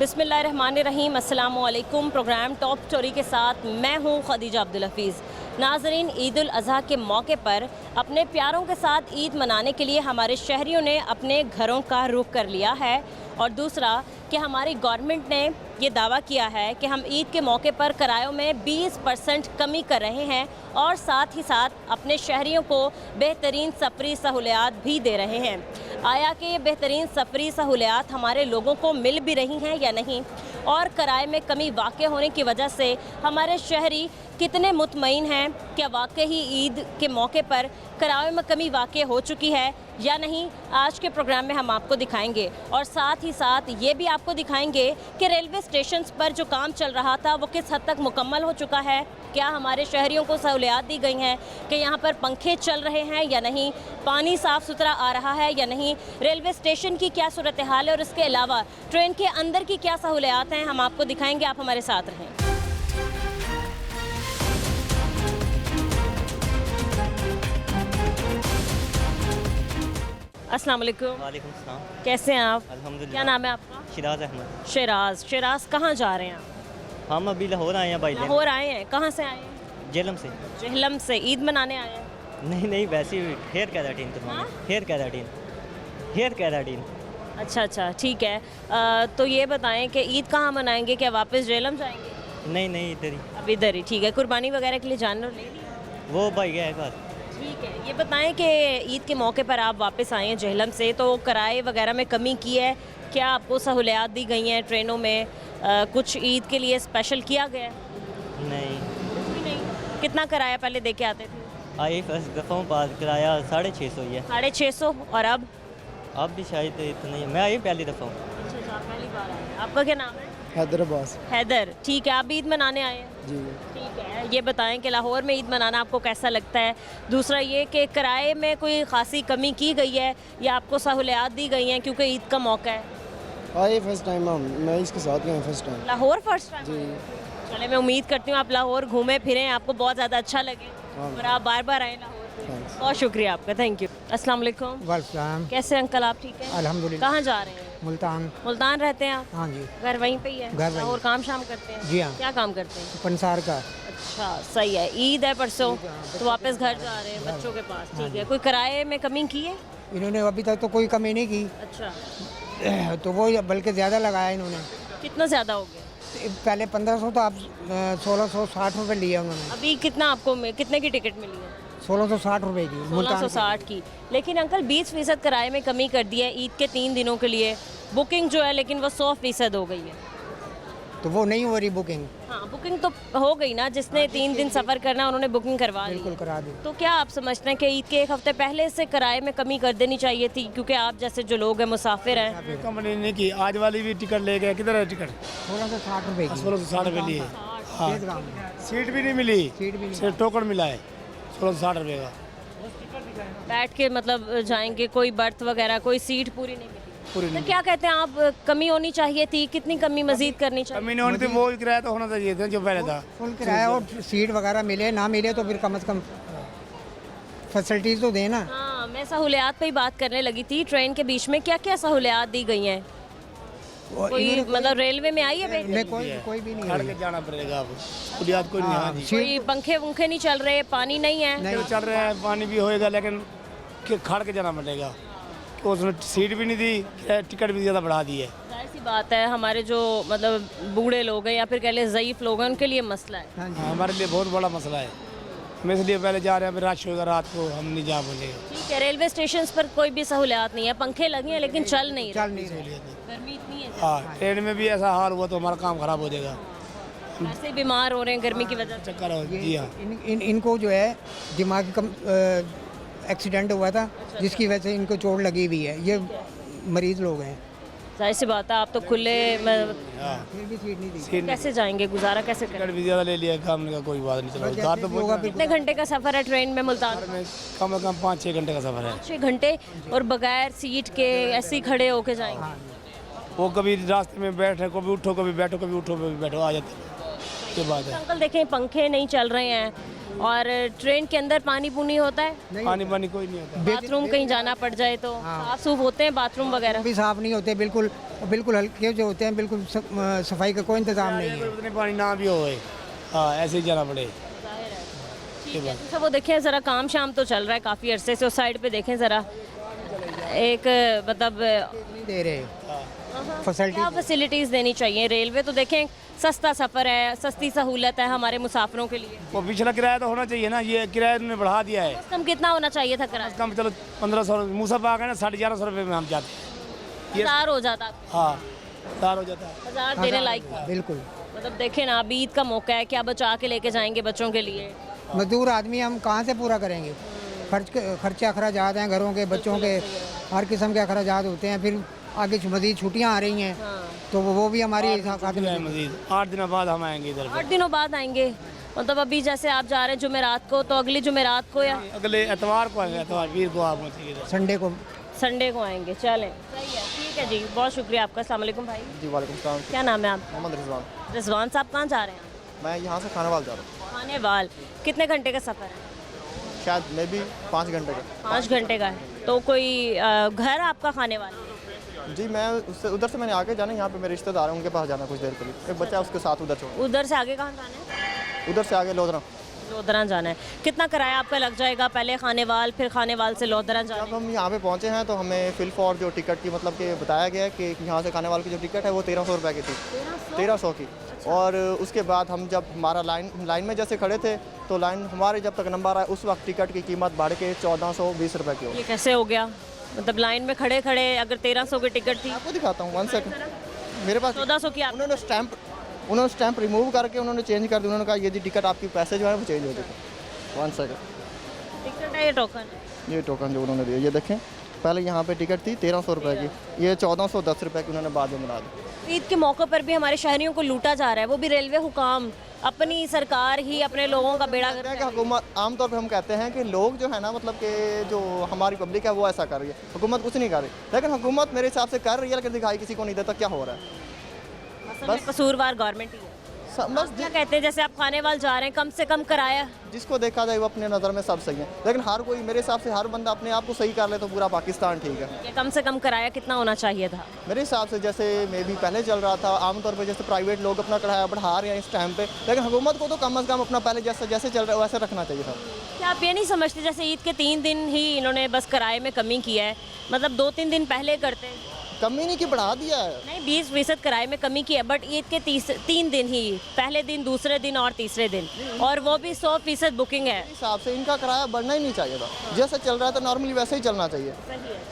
बिस्मिल्लाहिर्रहमानिर्रहीम, अस्सलामु अलैकुम। प्रोग्राम टॉप स्टोरी के साथ मैं हूँ खदीजा अब्दुल हफीज़। नाज़रीन, ईद उल अज़हा के मौके पर अपने प्यारों के साथ ईद मनाने के लिए हमारे शहरियों ने अपने घरों का रुख कर लिया है। और दूसरा कि हमारी गवर्नमेंट ने ये दावा किया है कि हम ईद के मौके पर किरायों में 20% कमी कर रहे हैं और साथ ही साथ अपने शहरियों को बेहतरीन सफरी सहूलियात भी दे रहे हैं। आया कि ये बेहतरीन सफरी सहूलियात हमारे लोगों को मिल भी रही हैं या नहीं, और किराए में कमी वाक़ई होने की वजह से हमारे शहरी कितने मुतमईन हैं, क्या वाकई ही ईद के मौके पर किराए में कमी वाकई हो चुकी है या नहीं, आज के प्रोग्राम में हम आपको दिखाएंगे। और साथ ही साथ ये भी आपको दिखाएंगे कि रेलवे स्टेशन पर जो काम चल रहा था वो किस हद तक मुकम्मल हो चुका है, क्या हमारे शहरियों को सहूलियात दी गई हैं कि यहाँ पर पंखे चल रहे हैं या नहीं, पानी साफ़ सुथरा आ रहा है या नहीं, रेलवे स्टेशन की क्या सूरत हाल है, और इसके अलावा ट्रेन के अंदर की क्या सहूलियात हैं, हम आपको दिखाएंगे। आप हमारे साथ रहें। अस्सलाम वालेकुम। वालेकुम सलाम। कैसे हैं आप? अल्हम्दुलिल्लाह। क्या नाम है आपका? शिराज अहमद। शिराज कहाँ जा रहे हैं आप? हम अभी लाहौर आए हैं भाई। लाहौर आए हैं? कहाँ से आए हैं? जेलम से। जेहलम से ईद मनाने आए हैं? नहीं वैसे ही हेयर कैराटीन हाँ? Hair keratin. अच्छा ठीक है। तो ये बताएं कि ईद कहाँ मनाएंगे, क्या वापस जेहलम जाएंगे? नहीं इधर ही। अब इधर ही, ठीक है। कुर्बानी वगैरह के लिए जानवर ले लिया? वो भाई गया है बात। ठीक है। ये बताएं कि ईद के मौके पर आप वापस आए हैं जेहलम से, तो किराए वगैरह में कमी की है, क्या आपको सहूलियात दी गई हैं ट्रेनों में, कुछ ईद के लिए स्पेशल किया गया है? नहीं। कुछ भी नहीं। कितना किराया पहले दे के आते थे? आई फर्स्ट दफ़ा बाद किराया 650 ही है। 650। और अब भी शायद इतना ही। मैं आई पहली दफ़ा हूँ। अच्छा, पहली बार आए। आपका क्या नाम है? हैदराबाद। हैदर, ठीक है। आप ईद मनाने आए हैं? जी। ठीक है। ये बताएं कि लाहौर में ईद मनाना आपको कैसा लगता है? दूसरा ये कि किराए में कोई खासी कमी की गई है या आपको सहूलियात दी गई हैं क्योंकि ईद का मौका है? आए फर्स्ट टाइम हम, मैं इसके साथ गया first time. Lahore first time? जी। चले, मैं उम्मीद करती हूँ आप लाहौर घूमें फिरें, आपको बहुत ज़्यादा अच्छा लगे और आप बार बार आएँ लाहौर। बहुत शुक्रिया आपका, थैंक यू। अस्सलाम वालेकुम। वालेकुम। कैसे अंकल, आप ठीक हैं? अल्हम्दुलिल्लाह। कहाँ जा रहे हैं? मुल्तान रहते हैं आप? हाँ जी। घर वहीं पे ही है? घर वहीं। और काम शाम करते हैं? जी हाँ। क्या काम करते हैं? पंसार का। अच्छा, सही है। ईद है परसों, तो वापस घर जा रहे हैं बच्चों के पास, ठीक है। कोई किराए में कमी की है? इन्होंने अभी तक तो कोई कमी नहीं की। अच्छा, तो वो बल्कि ज़्यादा लगाया इन्होंने। कितना ज़्यादा हो गया? पहले 1500 तो आप 1660 रुपये लिए उन्होंने। अभी कितना आपको कितने की टिकट मिली है? 1660 रुपये की। 1660 की। लेकिन अंकल 20% किराए में कमी कर दी है ईद के 3 दिनों के लिए। बुकिंग जो है लेकिन वो 100% हो गई है। तो वो नहीं हो रही बुकिंग। हाँ, बुकिंग तो हो गई ना, जिसने 3 दिन सफ़र करना है उन्होंने बुकिंग करवा ली। बिल्कुल करा दी। तो क्या आप समझते हैं कि ईद के एक हफ्ते पहले से किराए में कमी कर देनी चाहिए थी, क्योंकि आप जैसे जो लोग हैं मुसाफिर हैं? कंपनी ने की, आज वाली भी टिकट ले गए। किधर है टिकट? 1660 रुपये की। 1660 रुपये लिए। हाँ, गाँव में सीट भी नहीं मिली, सीट भी नहीं। सिर्फ टोकन मिला है 1660 रुपये का। बैठ के मतलब जाएंगे, कोई बर्थ वगैरह, कोई सीट पूरी नहीं मिली? पूरी तो नहीं। क्या कहते हैं आप, कमी होनी चाहिए थी? कितनी कमी मजीद करनी चाहिए? कमी नहीं होनी थी, वो किराया तो होना चाहिए था जो पहले था। फुल किराया और सीट वगैरह मिले ना मिले तो फिर कम से कम फैसिलिटीज़ तो देना। हाँ, मैं सहूलियात पे ही बात करने लगी थी। ट्रेन के बीच में क्या क्या सहूलियात दी गई हैं? कोई मतलब रेलवे में आई है नहीं, कोई भी नहीं खड़ है। के जाना पड़ेगा अब, बुनियाद कोई नहीं है। हाँ जी। कोई पंखे वंखे नहीं चल रहे, पानी नहीं है? नहीं। चल रहे हैं, पानी भी होएगा, लेकिन खड़ के जाना पड़ेगा। तो उसमें सीट भी नहीं दी, टिकट भी ज़्यादा बढ़ा दी है। जाहिर सी बात है, हमारे जो मतलब बूढ़े लोग हैं या फिर कह लें ज़ईफ़ लोग हैं, उनके लिए मसला है। हाँ जी। हमारे लिए बहुत बड़ा मसला है। हम इसलिए पहले जा रहे हैं, फिर रश होगा रात को, हम नहीं जा बोलेंगे। ठीक है। रेलवे स्टेशन पर कोई भी सहूलियात नहीं है, पंखे लगे हैं लेकिन चल नहीं रहे, चल नहीं रही। गर्मी इतनी है। हाँ, ट्रेन में भी ऐसा हाल हुआ तो हमारा काम खराब हो जाएगा। वैसे ही बीमार हो रहे हैं गर्मी की वजह से। चक्कर हो। जी हाँ। इनको जो है दिमागी एक्सीडेंट हुआ था, जिसकी वजह से इनको चोट लगी हुई है। ये मरीज लोग हैं। जाहिर सी बात है, आप तो खुले हाँ। फिर भी सीट नहीं दी। सीट कैसे जाएंगे, गुजारा कैसे टिकट करेंगे? भी ज़्यादा ले लिया, काम का कोई बात नहीं चला। कार तो बहुत कितने घंटे का सफ़र है ट्रेन में मुल्तान में? कम से कम 5-6 घंटे का सफ़र है। 6 घंटे, और बगैर सीट के ऐसे ही खड़े होके जाएंगे? वो कभी रास्ते में बैठे, कभी उठो कभी बैठो, कभी उठो कभी बैठो, आ जाते। ये बात है। अंकल देखें, पंखे नहीं चल रहे हैं, और ट्रेन के अंदर पानी पूनी होता है, पानी पानी कोई नहीं होता। बाथरूम कहीं जाना पड़ जाए तो साफ सूफ होते हैं बाथरूम वगैरह? भी साफ नहीं होते, बिल्कुल बिल्कुल हल्के जो होते हैं, बिल्कुल सफाई का कोई इंतजाम नहीं है। उतने पानी ना भी हो, हाँ ऐसे ही जाना पड़े। ठीक है। अच्छा वो देखें ज़रा, काम शाम तो चल रहा है काफ़ी अरसे से, उस साइड पे देखें ज़रा, एक मतलब नहीं दे रहे फैसिलिटी। क्या फैसिलिटीज़ देनी चाहिए? रेलवे तो देखें सस्ता सफ़र है, सस्ती सहूलत है हमारे मुसाफिरों के लिए। वो पिछला किराया तो होना चाहिए ना, ये किराया उन्होंने बढ़ा दिया है। कम कितना होना चाहिए था किराया? कम चलो 1500, मूसा पाक है ना 1150 रुपये में हम जाते हैं। 1000 हो जाता, हाँ 1000 हो जाता है। 1000 देने लायक था। बिल्कुल। मतलब देखें ना, अभी ईद का मौका है, क्या बचा के लेके जाएंगे बच्चों के लिए? मजदूर आदमी हम कहाँ से पूरा करेंगे? खर्चे अखराजात हैं घरों के, बच्चों के, हर किस्म के अखराजात होते हैं। फिर आगे मज़ीद छुट्टियाँ आ रही हैं, तो वो भी हमारी हिसाब है मजीद 8 दिनों बाद हम आएंगे इधर पे। 8 दिनों बाद आएंगे? मतलब अभी जैसे आप जा रहे हैं जुमेरात को, तो अगली जुमेरात को या अगले एतवार को आएंगे, एतवार वीर को आप पहुँचेंगे इधर। संडे को। संडे को आएंगे। चलें, सही है, ठीक है जी, बहुत शुक्रिया आपका। अस्सलाम वालेकुम भाई। जी वालेकुम सलाम। क्या नाम है आप? मोहम्मद रिजवान। रिजवान साहब कहाँ जा रहे हैं? मैं यहाँ से खानेवाल जा रहा हूँ। खानेवाल। कितने घंटे का सफ़र है? शायद मे भी 5 घंटे का। 5 घंटे का है। तो कोई घर आपका खानेवाल? जी मैं उससे उधर से मैंने आगे जाना है, यहाँ पे मेरे रिश्तेदार हैं, उनके पास जाना कुछ देर के लिए। एक बच्चा है उसके साथ उधर छोड़, उधर से आगे कहाँ जाना है? उधर से आगे लोधरा। लोधरा जाना है। कितना किराया आपका लग जाएगा? पहले खानेवाल, फिर खानेवाल से लोधरा जब जाना? हम यहाँ पे पहुँचे हैं तो हमें फिल फॉर जो टिकट की मतलब कि बताया गया है कि यहाँ से खानेवाल की जो टिकट है वो 1300 रुपये की थी। 1300 की। और उसके बाद हम जब हमारा लाइन में जैसे खड़े थे तो लाइन हमारे जब तक नंबर आया उस वक्त टिकट की कीमत बढ़ के 1420 रुपये की हो। ये कैसे हो गया? मतलब लाइन में खड़े खड़े अगर 1300 की टिकट थी, आपको दिखाता हूँ 1 सेकंड। मेरे पास 1400 की आप उन्होंने स्टैंप रिमूव करके उन्होंने चेंज कर दी। उन्होंने कहा ये जी टिकट आपकी पैसे जो है वो चेंज हो चुके। 1 सेकंड। टिकट है, ये टोकन है? ये टोकन जो उन्होंने दिया, ये देखें, पहले यहाँ पे टिकट थी 1300 रुपये की, ये 1410 रुपये की उन्होंने बाद में बना दी। ईद के मौके पर भी हमारे शहरियों को लूटा जा रहा है, वो भी रेलवे हुकाम, अपनी सरकार ही अपने लोगों का बेड़ा कहते हैं कि हुकूमत, आमतौर पे हम कहते हैं कि लोग जो है ना मतलब कि जो हमारी पब्लिक है वो ऐसा कर रही है, हुकूमत कुछ नहीं कर रही। लेकिन हुकूमत मेरे हिसाब से कर रही है, लेकिन दिखाई किसी को नहीं देता क्या हो रहा है। असल में कसूरवार गवर्नमेंट ही है। बस क्या कहते हैं, जैसे आप खानेवाल जा रहे हैं, कम से कम किराया? जिसको देखा जाए वो अपने नज़र में सब सही है, लेकिन हर कोई मेरे हिसाब से हर बंदा अपने आप को सही कर ले तो पूरा पाकिस्तान ठीक है। ये कम से कम किराया कितना होना चाहिए था? मेरे हिसाब से जैसे मे भी पहले चल रहा था आमतौर पे, जैसे प्राइवेट लोग अपना किराया बढ़ा रहे हैं इस टाइम पे, लेकिन हुकूमत को तो कम अज़ कम अपना पहले जैसे चल रहा है वैसे रखना चाहिए था। क्या आप ये नहीं समझते जैसे ईद के 3 दिन ही इन्होंने बस किराए में कमी की है, मतलब 2-3 दिन पहले करते? कमी नहीं की, बढ़ा दिया है। नहीं, 20% किराए में कमी की है, बट ईद के 3 दिन ही, पहले दिन, दूसरे दिन और तीसरे दिन, और वो भी 100% बुकिंग है। मेरे हिसाब से इनका किराया बढ़ना ही नहीं चाहिए था, जैसे चल रहा था नॉर्मली वैसे ही चलना चाहिए।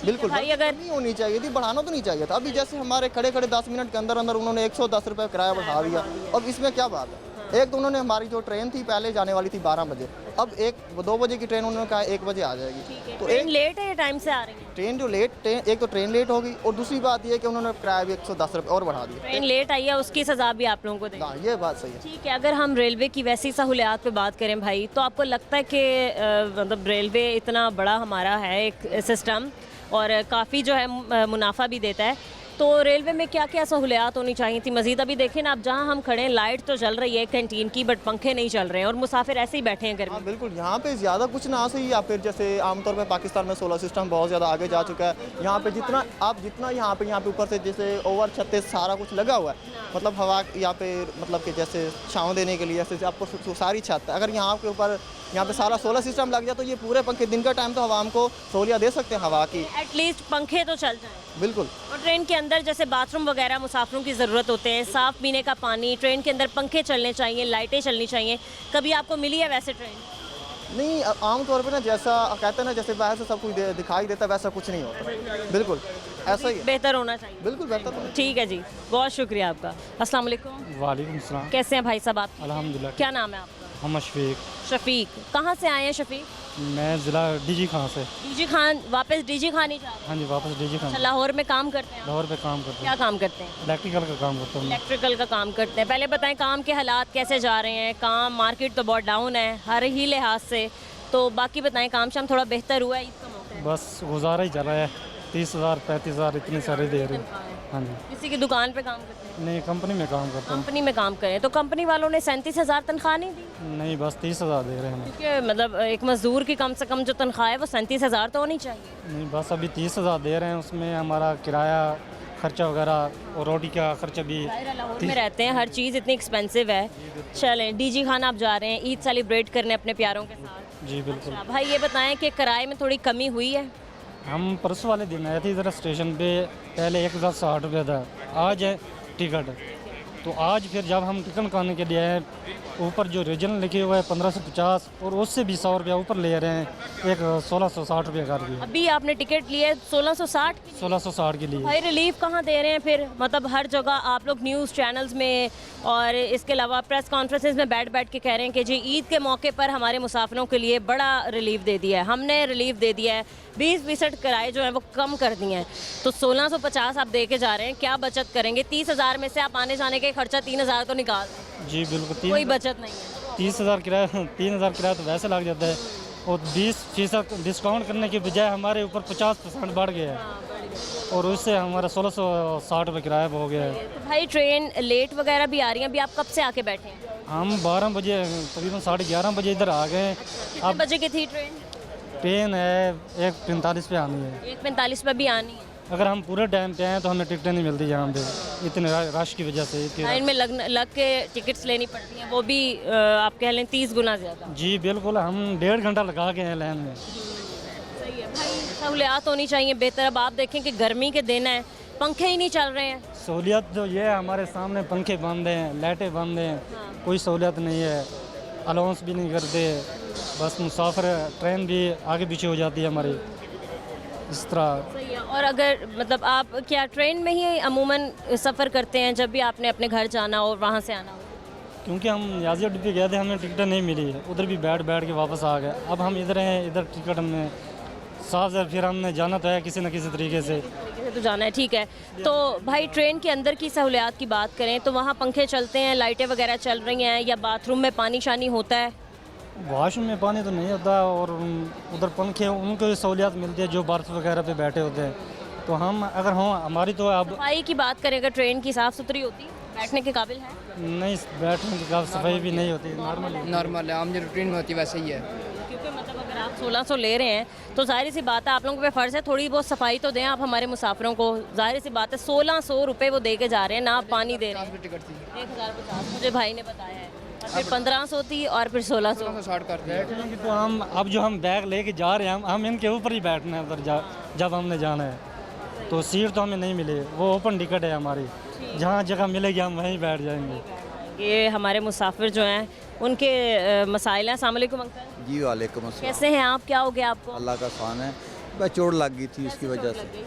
बिल्कुल भाई, अगर नहीं होनी चाहिए थी, बढ़ाना तो नहीं चाहिए था। अभी जैसे हमारे खड़े 10 मिनट के अंदर उन्होंने 110 रुपये किराया बढ़ा दिया। अब इसमें क्या बात है? एक तो उन्होंने हमारी जो ट्रेन थी पहले जाने वाली थी 12 बजे, अब 2 बजे की ट्रेन उन्होंने कहा 1 बजे आ जाएगी। तो ट्रेन लेट है या टाइम से आ रही है? ट्रेन जो एक तो ट्रेन लेट होगी, और दूसरी बात ये कि उन्होंने किराया भी 110 रुपये और बढ़ा दिया। ट्रेन लेट आई है, उसकी सज़ा भी आप लोगों को देंगे? हाँ, ये बात सही है। ठीक है। अगर हम रेलवे की वैसी सहूलियात पे बात करें भाई, तो आपको लगता है कि मतलब रेलवे इतना बड़ा हमारा है एक सिस्टम, और काफ़ी जो है मुनाफा भी देता है, तो रेलवे में क्या क्या सहूलियात होनी चाहिए थी मज़ीद? अभी देखें ना, आप जहाँ हम खड़े हैं लाइट तो चल रही है कैंटीन की, बट पंखे नहीं चल रहे हैं और मुसाफिर ऐसे ही बैठे हैं गर्मी हाँ में। बिल्कुल, यहाँ पे ज़्यादा कुछ ना सही, या फिर जैसे आमतौर पे पाकिस्तान में सोलर सिस्टम बहुत ज़्यादा आगे जा चुका है। यहाँ पे जितना यहाँ पे ऊपर से जैसे ओवर छत सारा कुछ लगा हुआ है, मतलब हवा यहाँ पे मतलब कि जैसे छाँव देने के लिए जैसे आपको सारी छत है। अगर यहाँ के ऊपर यहाँ पे सारा सोलर सिस्टम लग जाए तो ये पूरे पंखे दिन का टाइम तो हवा हमको सहूलियत दे सकते हैं हवा की। एटलीस्ट पंखे तो चल जाएं। बिल्कुल। और ट्रेन के अंदर जैसे बाथरूम वगैरह मुसाफिरों की ज़रूरत होते हैं, साफ़ पीने का पानी, ट्रेन के अंदर पंखे चलने चाहिए, लाइटें चलनी चाहिए। कभी आपको मिली है वैसे ट्रेन? नहीं, आमतौर पे ना जैसा कहते हैं ना, जैसे बाहर से सब कुछ दिखाई देता है वैसा कुछ नहीं होता। बिल्कुल ऐसा ही है। बेहतर होना चाहिए। बिल्कुल बेहतर तो है। ठीक है जी, बहुत शुक्रिया आपका। अस्सलाम वालेकुम। वालेकुम सलाम। कैसे हैं भाई साहब आप? अल्हम्दुलिल्लाह। क्या नाम है आपका? हम शफीक। शफीक। कहाँ से आए हैं शफीक? मैं ज़िला डीजी खान से। डीजी खान? वापस डीजी खान ही जा रहे हैं? हाँ जी, वापस डीजी खान। अच्छा, लाहौर में काम करते हैं? लाहौर पे काम करते क्या हैं, काम करते हैं? इलेक्ट्रिकल का काम करता हूँ मैं। इलेक्ट्रिकल का काम करते हैं। पहले बताएं काम के हालात कैसे जा रहे हैं? काम मार्केट तो बहुत डाउन है हर ही लिहाज से, तो बाकी बताएं, काम शाम थोड़ा बेहतर हुआ है? ईद का मौका है। बस गुजारा ही चल रहा है, 30,000 35,000 इतनी सारी दे रहे हैं। हाँ जी। किसी की दुकान पे काम करते हैं? नहीं, कंपनी में काम करता हूँ। कंपनी में काम करें तो कंपनी वालों ने 37,000 तनख्वाह नहीं दी? नहीं, बस 30,000 दे रहे हैं। क्योंकि मतलब एक मजदूर की कम से कम जो तनख्वाह है वो 37,000 तो होनी चाहिए। नहीं, बस अभी 30,000 दे रहे हैं, उसमें हमारा किराया खर्चा वगैरह और रोटी का खर्चा भी। लाहौर में रहते हैं, हर चीज़ इतनी एक्सपेंसिव है। चलें, डीजी खान आप जा रहे हैं ईद सेलिब्रेट करने अपने प्यारों के साथ। जी बिल्कुल। अच्छा, भाई ये बताएं कि किराए में थोड़ी कमी हुई है? हम परसों वाले दिन आए थे इधर स्टेशन पे, पहले 1060 था, आज है टिकट। तो आज फिर जब हम टिकट कराने के लिए आए, ऊपर जो रीजनल लिखे हुआ है 1550 और उससे भी 100 रुपया ऊपर ले रहे हैं, एक 1660 रुपये कर दिए। अभी आपने टिकट लिया है 1660? 1660 के लिए। भाई रिलीफ कहाँ दे रहे हैं फिर? मतलब हर जगह आप लोग न्यूज़ चैनल्स में और इसके अलावा प्रेस कॉन्फ्रेंसेस में बैठ बैठ के कह रहे हैं कि जी ईद के मौके पर हमारे मुसाफिरों के लिए बड़ा रिलीफ दे दिया है, हमने रिलीफ दे दिया है, 20% किराए जो हैं वो कम कर दिए हैं। तो 1650 आप दे के जा रहे हैं, क्या बचत करेंगे? 30,000 में से आप आने जाने के खर्चा 3,000 तो निकाल दें। जी बिल्कुल। कोई बचत नहीं है। 30,000 किराया 3,000 किराया तो वैसे लग जाता है, और 20% डिस्काउंट करने के बजाय हमारे ऊपर 50% बढ़ गया है, और उससे हमारा 1660 रुपये किराया हो गया है। तो भाई ट्रेन लेट वगैरह भी आ रही है, अभी आप कब से आके बैठे हैं? हम 12 बजे तकरीबन 11:30 बजे इधर आ गए। कितने बजे की थी ट्रेन? ट्रेन है 1:45 पे आनी है। 1:45 पे भी आनी है। अगर हम पूरे टाइम पे आए तो हमें टिकटें नहीं मिलती यहाँ पे, इतने रश की वजह से। लाइन में लग के टिकट्स लेनी पड़ती हैं, वो भी आप कह लें 30 गुना ज़्यादा। जी बिल्कुल, हम 1.5 घंटा लगा के हैं लाइन में। सही है भाई, सहूलियात होनी चाहिए बेहतर। अब आप देखें कि गर्मी के दिन है, पंखे ही नहीं चल रहे हैं। सहूलियत जो ये है, हमारे सामने पंखे बंद हैं, लाइटें बंद हैं, कोई सहूलियत नहीं है, अलाउंस भी नहीं करते, बस मुसाफिर ट्रेन भी आगे पीछे हो जाती है हमारी, इस तरह। सही है। और अगर मतलब आप क्या ट्रेन में ही अमूमन सफ़र करते हैं जब भी आपने अपने घर जाना हो और वहाँ से आना हो? क्योंकि हम याजी अड्डे पे गए थे, हमें टिकट नहीं मिली, उधर भी बैठ बैठ के वापस आ गए। अब हम इधर हैं, इधर टिकट हमने साफ है, फिर हमने जाना तो है किसी न किसी तरीके से तो जाना है, ठीक है। तो भाई ट्रेन के अंदर की सहूलियात की बात करें तो वहाँ पंखे चलते हैं, लाइटें वगैरह चल रही हैं, या बाथरूम में पानी शानी होता है? वॉशरूम में पानी तो नहीं होता, और उधर पंखे उनको सहूलियात मिलती है जो बर्फ़ वगैरह पे बैठे होते हैं। तो हम अगर हों हमारी तो अब सफाई की बात करें, अगर ट्रेन की साफ़ सुथरी होती, बैठने के काबिल है? नहीं, बैठने की काफ़ी सफाई भी नहीं होती, नॉर्मल है, आम जो रूटीन में होती वैसे ही है। क्योंकि मतलब अगर आप 1600 ले रहे हैं तो जाहिर सी बात है आप लोगों पे फ़र्ज़ है थोड़ी बहुत सफाई तो दें आप हमारे मुसाफिरों को। जाहिर सी बात है 1600 रुपये वो दे के जा रहे हैं, ना आप पानी दे रहे हैं। टिकट थी 1050 मुझे भाई ने बताया है, और फिर 1500 थी और फिर 1600। 60 कर दिया। बैठने की तो हम अब जो हम बैग लेके जा रहे हैं, हम इनके ऊपर ही बैठना है उधर जब हमने जाना है। तो सीट तो हमें नहीं मिली, वो ओपन टिकट है हमारी, जहाँ जगह मिलेगी हम वहीं बैठ जाएंगे। ये हमारे मुसाफिर जो हैं उनके मसाइल हैं। अस्सलाम वालेकुम अंकल। जी वालेकुम अस्सलाम। कैसे हैं आप? क्या हो गया आपको? अल्लाह का खान है, बस चोट लग गई थी उसकी वजह से।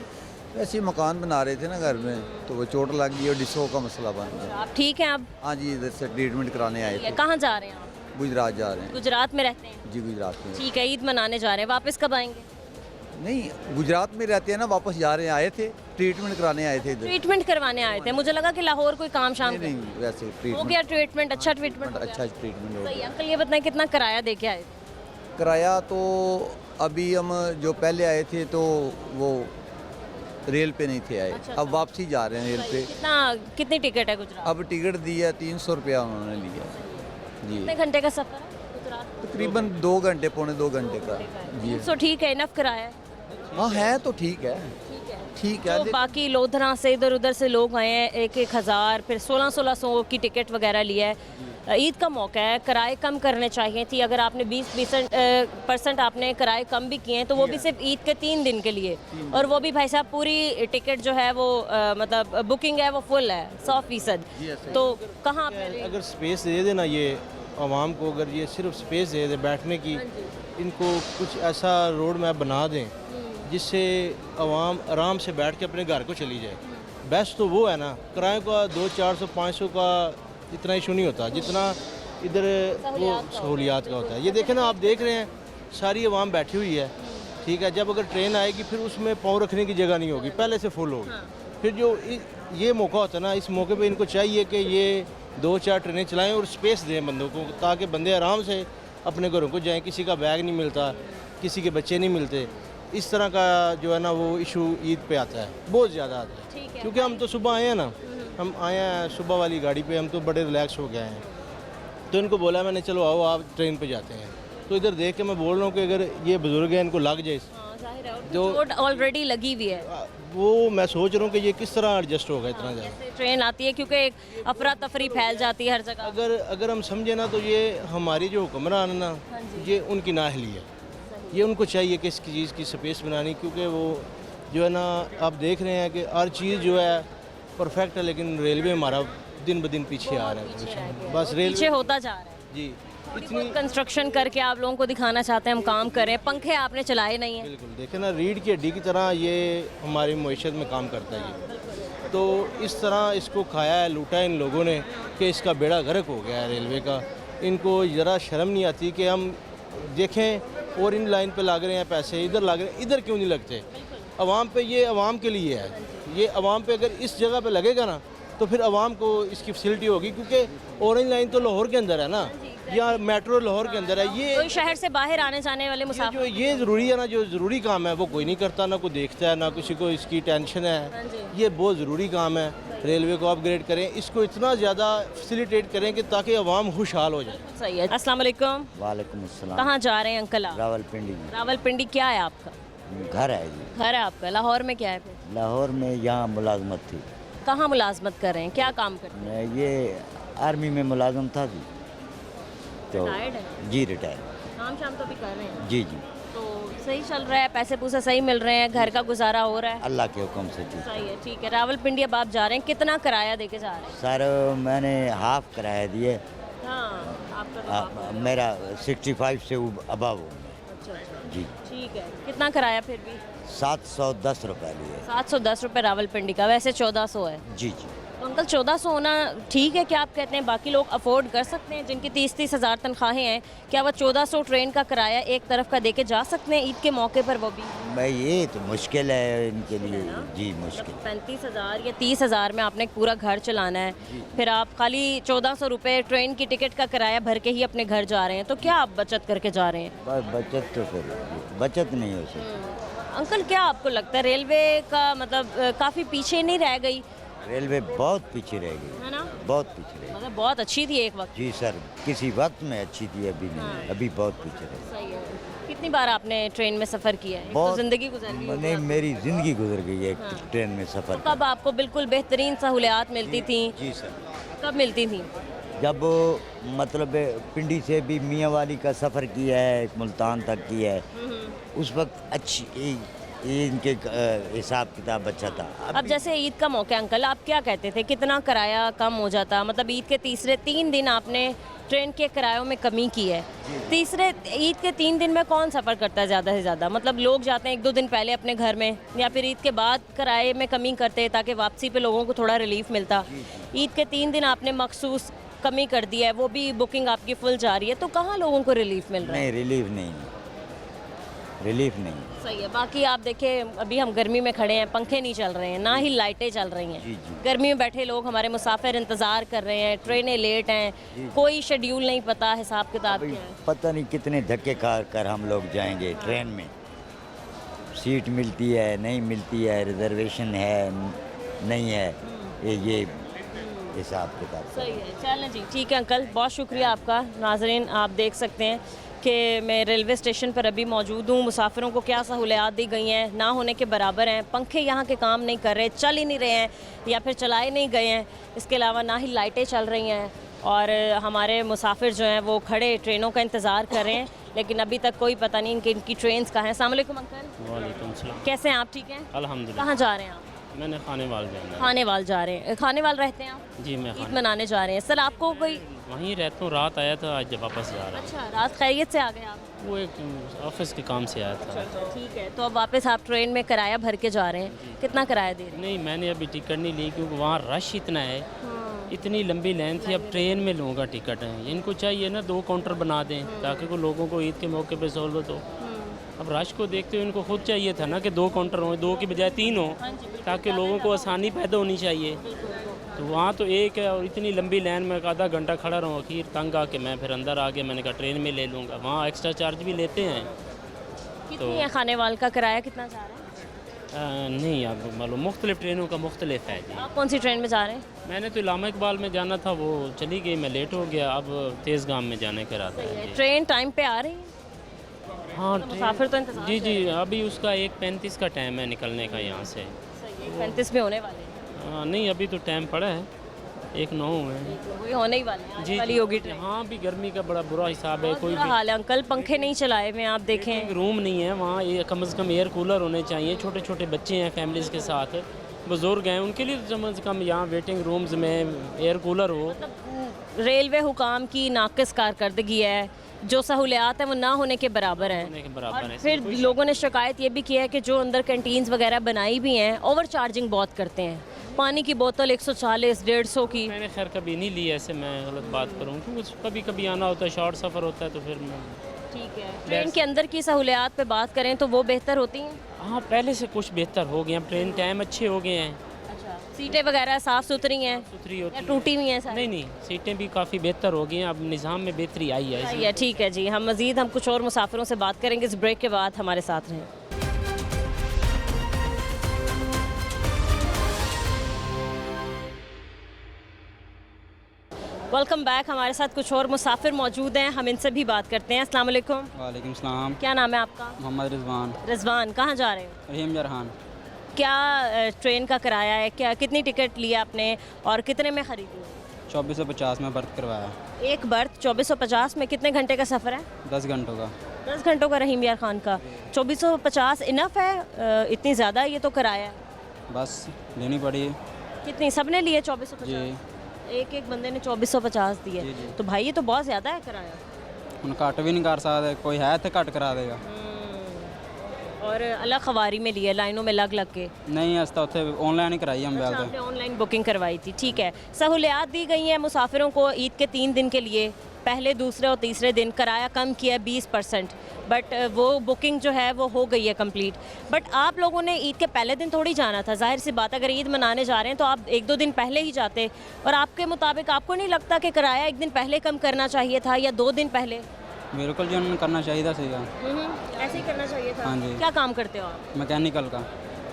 वैसे ही मकान बना रहे थे ना घर में, तो वो चोट लग गई और डिस्को का मसला बन गया। आप ठीक हैं अब? हाँ जी, इधर से ट्रीटमेंट कराने आए थे। कहाँ जा रहे हैं आप? गुजरात जा रहे हैं। गुजरात में रहते हैं? जी गुजरात में। ठीक है, ईद मनाने जा रहे हैं, वापस कब आएंगे? नहीं, गुजरात में रहते हैं ना, वापस जा रहे हैं, आए थे ट्रीटमेंट कराने आए थे इधर। ट्रीटमेंट करवाने आए थे, मुझे लगा कि लाहौर कोई काम शाम नहीं नहीं, वैसे हो ट्रीटमेंट गया। ट्रीटमेंट अच्छा ट्रीटमेंट हो अच्छा गया? ट्रीटमेंट हो सही। गया। अंकल ये बताएं कितना किराया दे के आए थे? किराया तो अभी हम जो पहले आए थे तो वो रेल पे नहीं थे आए, अब वापसी जा रहे हैं रेल पे। कितनी टिकट है गुजरात? अब टिकट दी है 300 रुपया उन्होंने लिया जी। कितने घंटे का सफर है गुजरात? तकरीबन 2 घंटे, पौने 2 घंटे का जी। तो ठीक है, इनफ किराया है? हाँ है तो ठीक है, ठीक है। तो बाकी लोधरा से इधर उधर से लोग आए हैं, 1,000 फिर 1600 की टिकट वगैरह लिया है। ईद का मौका है, किराए कम करने चाहिए थी। अगर आपने 20% आपने किराए कम भी किए हैं तो वो भी सिर्फ ईद के 3 दिन के लिए, और वो भी भाई साहब पूरी टिकट जो है वो मतलब बुकिंग है वो फुल है 100%। तो कहाँ पे अगर स्पेस दे देना ये आवाम को, अगर ये सिर्फ स्पेस दे दे बैठने की, इनको कुछ ऐसा रोड मैप बना दें जिससे आवाम आराम से बैठ के अपने घर को चली जाए। बेस्ट तो वो है ना, किराए का 200, 400, 500 का इतना इशू नहीं होता जितना इधर वो सहूलियात का होता है। ये देखें ना, आप देख रहे हैं सारी आवाम बैठी हुई है, ठीक है। जब अगर ट्रेन आएगी फिर उसमें पाँव रखने की जगह नहीं होगी, पहले से फुल होगी। फिर जो ये मौका होता है ना, इस मौके पे इनको चाहिए कि ये 2-4 ट्रेनें चलाएं और स्पेस दें बंदों को, ताकि बंदे आराम से अपने घरों को जाएं। किसी का बैग नहीं मिलता, किसी के बच्चे नहीं मिलते, इस तरह का जो है ना वो इशू ईद पे आता है, बहुत ज़्यादा आता ठीक है। है। क्योंकि हम तो सुबह आए हैं ना, हम आए हैं सुबह वाली गाड़ी पे, हम तो बड़े रिलैक्स हो गए हैं। तो इनको बोला मैंने चलो आओ आप ट्रेन पे जाते हैं। तो इधर देख के मैं बोल रहा हूँ कि अगर ये बुज़ुर्ग हैं इनको लग जाए, हाँ, जाहिर है, और जो- चोट ऑलरेडी लगी हुई है। वो मैं सोच रहा हूँ कि ये किस तरह एडजस्ट होगा इतना ज़्यादा। जैसे ट्रेन आती है क्योंकि एक अफरा तफरी फैल जाती है हर जगह। अगर हम समझे ना तो ये हमारी जो हुक्मरान है ना, ये उनकी नाअहली है। ये उनको चाहिए कि इसकी चीज़ की स्पेस बनानी, क्योंकि वो जो है ना आप देख रहे हैं कि हर चीज़ जो है परफेक्ट है, लेकिन रेलवे हमारा दिन ब दिन पीछे आ रहा है। बस पीछे रेलवे होता जा रहा है। जी इतनी कंस्ट्रक्शन करके आप लोगों को दिखाना चाहते हैं हम काम कर रहे हैं, पंखे आपने चलाए नहीं है। बिल्कुल देखें ना, रीढ़ की हड्डी की तरह ये हमारी मईशत में काम करता है ये। तो इस तरह इसको खाया है, लूटा है इन लोगों ने कि इसका बेड़ा गर्क हो गया है रेलवे का। इनको ज़रा शर्म नहीं आती कि हम देखें और इन लाइन पे लग रहे हैं पैसे, इधर लग रहे हैं, इधर क्यों नहीं लगते? अवाम पे, ये अवाम के लिए है। ये अवाम पे अगर इस जगह पे लगेगा ना तो फिर अवाम को इसकी फैसिलिटी होगी, क्योंकि ऑरेंज लाइन तो लाहौर के अंदर है ना, या मेट्रो लाहौर के अंदर है। ये कोई शहर से बाहर आने जाने वाले मुसाफिर, ये ज़रूरी है ना, जो ज़रूरी काम है वो कोई नहीं करता, ना कोई देखता है, ना किसी को इसकी टेंशन है। ये बहुत ज़रूरी काम है। रेलवे को अपग्रेड करें, इसको इतना ज़्यादा फैसिलिटेट करें कि ताकि अवाम खुशहाल हो जाए। सही है। अस्सलाम वालेकुम। वालेकुम अस्सलाम। कहाँ जा रहे हैं अंकल आप? रावलपिंडी में रावलपिंडी क्या है आपका? घर है जी। घर है आपका। लाहौर में क्या है फिर? लाहौर में यहाँ मुलाजमत थी। कहाँ मुलाजमत कर रहे हैं, क्या काम करते हैं? मैं ये आर्मी में मुलाजम था जी। तो Retired है? जी रिटायर। काम शाम तो भी कर रहे हैं, जी जी, तो सही चल रहा है, पैसे पूसे सही मिल रहे हैं, घर का गुजारा हो रहा है? अल्लाह के हुक्म से जी। सही है, ठीक है। रावलपिंडी अब आप जा रहे हैं, कितना किराया दे के जा रहे हैं? सर मैंने हाफ किराया दिए। हाँ, आपका तो आप- मेरा 65 से अबव हूँ अच्छा अच्छा, जी। ठीक है। कितना किराया फिर भी? 710 रुपये लिए। 710 रुपये रावलपिंडी का, वैसे 1400 है। जी जी। तो अंकल 1400 होना ठीक है क्या आप कहते हैं? बाकी लोग अफोर्ड कर सकते हैं जिनकी 30-30 हज़ार तनख्वाहें हैं, क्या वो 1400 ट्रेन का किराया एक तरफ का दे के जा सकते हैं ईद के मौके पर? वो भी भाई ये तो मुश्किल है इनके लिए जी, मुश्किल। 35,000 या 30,000 में आपने पूरा घर चलाना है, फिर आप खाली 1400 रुपये ट्रेन की टिकट का किराया भर के ही अपने घर जा रहे हैं, तो क्या आप बचत करके जा रहे हैं? बस बचत तो फिर बचत नहीं हो सकती। अंकल क्या आपको लगता है रेलवे का मतलब काफ़ी पीछे नहीं रह गई? रेलवे बहुत पीछे रह गई, है ना, बहुत पीछे रह गई। मतलब बहुत अच्छी थी एक वक्त। जी सर, किसी वक्त में अच्छी थी, अभी नहीं, अभी बहुत पीछे रह गई। सही है। कितनी बार आपने ट्रेन में सफ़र किया है? एक तो बहुत ज़िंदगी गुजर गई होगी नहीं, आपकी। मेरी ज़िंदगी गुजर गई है ट्रेन में सफ़र तो कब आपको बिल्कुल बेहतरीन सहूलियात मिलती थी? जी सर, कब मिलती थी? जब मतलब पिंडी से भी मियाँ वाली का सफ़र किया है, मुल्तान तक किया है, उस वक्त अच्छी इनके हिसाब किताब अच्छा था। अब जैसे ईद का मौका अंकल, आप क्या कहते थे कितना किराया कम हो जाता? मतलब ईद के तीसरे 3 दिन आपने ट्रेन के किरायों में कमी की है, तीसरे ईद के 3 दिन में कौन सफ़र करता है ज़्यादा से ज़्यादा? मतलब लोग जाते हैं 1-2 दिन पहले अपने घर में, या फिर ईद के बाद किराए में कमी करते हैं ताकि वापसी पे लोगों को थोड़ा रिलीफ मिलता। ईद के 3 दिन आपने मखसूस कमी कर दिया है, वो भी बुकिंग आपकी फुल जा रही है, तो कहाँ लोगों को रिलीफ मिल रहा है? नहीं, रिलीफ नहीं, रिलीफ नहीं। सही है। बाकी आप देखें अभी हम गर्मी में खड़े हैं, पंखे नहीं चल रहे हैं, ना ही लाइटें चल रही हैं। जी, जी। गर्मी में बैठे लोग, हमारे मुसाफिर इंतज़ार कर रहे हैं, ट्रेनें लेट हैं, कोई शेड्यूल नहीं पता, हिसाब किताब अभी क्या है। पता नहीं कितने धक्के खा कर हम लोग जाएंगे ट्रेन में। सीट मिलती है, नहीं मिलती है, रिजर्वेशन है, नहीं है, ये हिसाब किताब। सही है, चलें जी, ठीक है अंकल, बहुत शुक्रिया आपका। नाजरीन आप देख सकते हैं कि मैं रेलवे स्टेशन पर अभी मौजूद हूँ। मुसाफिरों को क्या सहूलियात दी गई हैं, ना होने के बराबर हैं। पंखे यहाँ के काम नहीं कर रहे, चल ही नहीं रहे हैं, या फिर चलाए नहीं गए हैं। इसके अलावा ना ही लाइटें चल रही हैं, और हमारे मुसाफिर जो हैं वो खड़े ट्रेनों का इंतज़ार कर रहे हैं, लेकिन अभी तक कोई पता नहीं इनकी ट्रेन्स कहाँ हैं। अस्सलाम वालेकुम अंकल। वालेकुम सलाम। कैसे हैं आप? ठीक हैं अल्हम्दुलिल्लाह। कहाँ जा रहे हैं आप? मैंने खानेवाल जाना है। खानेवाल जा रहे हैं। खानेवाल रहते हैं आप? जी मैं ईद मनाने जा रहे हैं। सर आपको कोई वहीं रहता हूँ, रात आया था, आज वापस जा रहा अच्छा रात खैरियत से आ गए आप? हूँ। वो एक ऑफिस के काम से आया था। ठीक है, तो अब वापस आप ट्रेन में किराया भर के जा रहे हैं, कितना किराया दे रहे हैं? नहीं मैंने अभी टिकट नहीं ली क्योंकि वहाँ रश इतना है, इतनी लंबी लाइन थी। अब ट्रेन में लूँगा टिकट है, इनको चाहिए ना 2 काउंटर बना दें ताकि को लोगों को ईद के मौके पे सहूलत हो। अब रश को देखते हुए इनको खुद चाहिए था ना कि 2 काउंटर हों, 2 की बजाय 3 हो, ताकि लोगों को आसानी पैदा होनी चाहिए। तो वहाँ तो एक है और इतनी लंबी लाइन में आधा घंटा खड़ा रहूँ, आखिर तंग आके मैं फिर अंदर आ गया। मैंने कहा ट्रेन में ले लूँगा, वहाँ एक्स्ट्रा चार्ज भी लेते हैं। कितनी है खाने वाल का किराया कितना जा रहा है? नहीं आपको मालूम, मुख्तलिफ ट्रेनों का मुख्तलिफ है जी। आप कौन सी ट्रेन में जा रहे हैं? मैंने तो इलामा इकबाल में जाना था, वो चली गई, मैं लेट हो गया। अब तेज़गाम में जाने का इरादा है जी। ट्रेन टाइम पे आ रही है? हाँ मुसाफिर तो इंतजार जी जी, अभी उसका 1:35 का टाइम है निकलने का यहाँ से। 35 में होने वाले हैं। नहीं अभी तो टाइम पड़ा है, 1:09 है वही होने ही वाले हैं, आने वाली होगी ट्रेन। हाँ भी गर्मी का बड़ा बुरा हिसाब है। कोई बुरा हाल है अंकल, पंखे नहीं चलाए हुए हैं आप देखें। रूम नहीं है वहाँ, ये कम से कम एयर कूलर होने चाहिए। छोटे छोटे बच्चे हैं फैमिलीज़ के साथ, बुजुर्ग हैं, उनके लिए कम से कम यहाँ वेटिंग रूम्स में एयर कूलर हो। रेलवे हुकाम की नाकिस कारकर्दगी है, जो सहूलियात है वो ना होने के बराबर हैं। होने के बराबर और है। फिर लोगों ने शिकायत ये भी की है कि जो अंदर कैंटीन्स वगैरह बनाई भी हैं ओवर चार्जिंग बहुत करते हैं। पानी की बोतल 140 150 की। मैंने खैर कभी नहीं ली ऐसे, मैं गलत बात करूँ क्योंकि कभी कभी आना होता है, शॉर्ट सफ़र होता है तो फिर मैं। ठीक है, ट्रेन के अंदर की सहूलियात पे बात करें तो वो बेहतर होती हैं? हाँ पहले से कुछ बेहतर हो गए हैं, ट्रेन टाइम अच्छे हो गए हैं। अच्छा, सीटें वगैरह साफ़ सुथरी हैं? सुथरी होती या टूटी हुई हैं सारी? नहीं, सीटें भी काफ़ी बेहतर हो गई हैं, अब निज़ाम में बेहतरी आई है। सही है, ठीक है जी। हम कुछ और मुसाफिरों से बात करेंगे इस ब्रेक के बाद, हमारे साथ रहें। Welcome back. हमारे साथ कुछ और मुसाफिर मौजूद हैं, हम इनसे भी बात करते हैं। अस्सलाम वालेकुम। वालेकुम सलाम। क्या नाम है आपका? मोहम्मद रिजवान। रिजवान, कहाँ जा रहे हो? रहीम जरहान। क्या ट्रेन का किराया है, क्या कितनी टिकट लिया आपने और कितने में ख़रीदी? 2450 में बर्थ करवाया। एक बर्थ 2450 में कितने घंटे का सफ़र है? 10 घंटों का। 10 घंटों का रहीम यार खान का। 2450 इनफ है? इतनी ज़्यादा ये तो किराया है। बस लेनी पड़ी। कितनी सबने लिए? 2450? जी। एक बंदे ने 2450 दिए। तो भाई ये तो बहुत ज़्यादा है किराया। हम घट भी नहीं कर सकते, कोई है तो घट करा देगा। और अलग खवारी में लिए, लाइनों में लग के? नहीं अस्ता उसे ऑनलाइन ही कराई हम। अच्छा, आपने ऑनलाइन बुकिंग करवाई थी, ठीक है। सहूलियात दी गई हैं मुसाफिरों को ईद के 3 दिन के लिए। पहले, दूसरे और तीसरे दिन किराया कम किया 20%, बट वो बुकिंग जो है वो हो गई है कंप्लीट। बट आप लोगों ने ईद के पहले दिन थोड़ी जाना था, जाहिर सी बात, अगर ईद मनाने जा रहे हैं तो आप 1-2 दिन पहले ही जाते। और आपके मुताबिक आपको नहीं लगता कि किराया 1 दिन पहले कम करना चाहिए था या 2 दिन पहले? बिल्कुल जो करना चाहिए था। सही ऐसे ही करना चाहिए था। हाँ जी। क्या काम करते हो आप? मैकेनिकल का।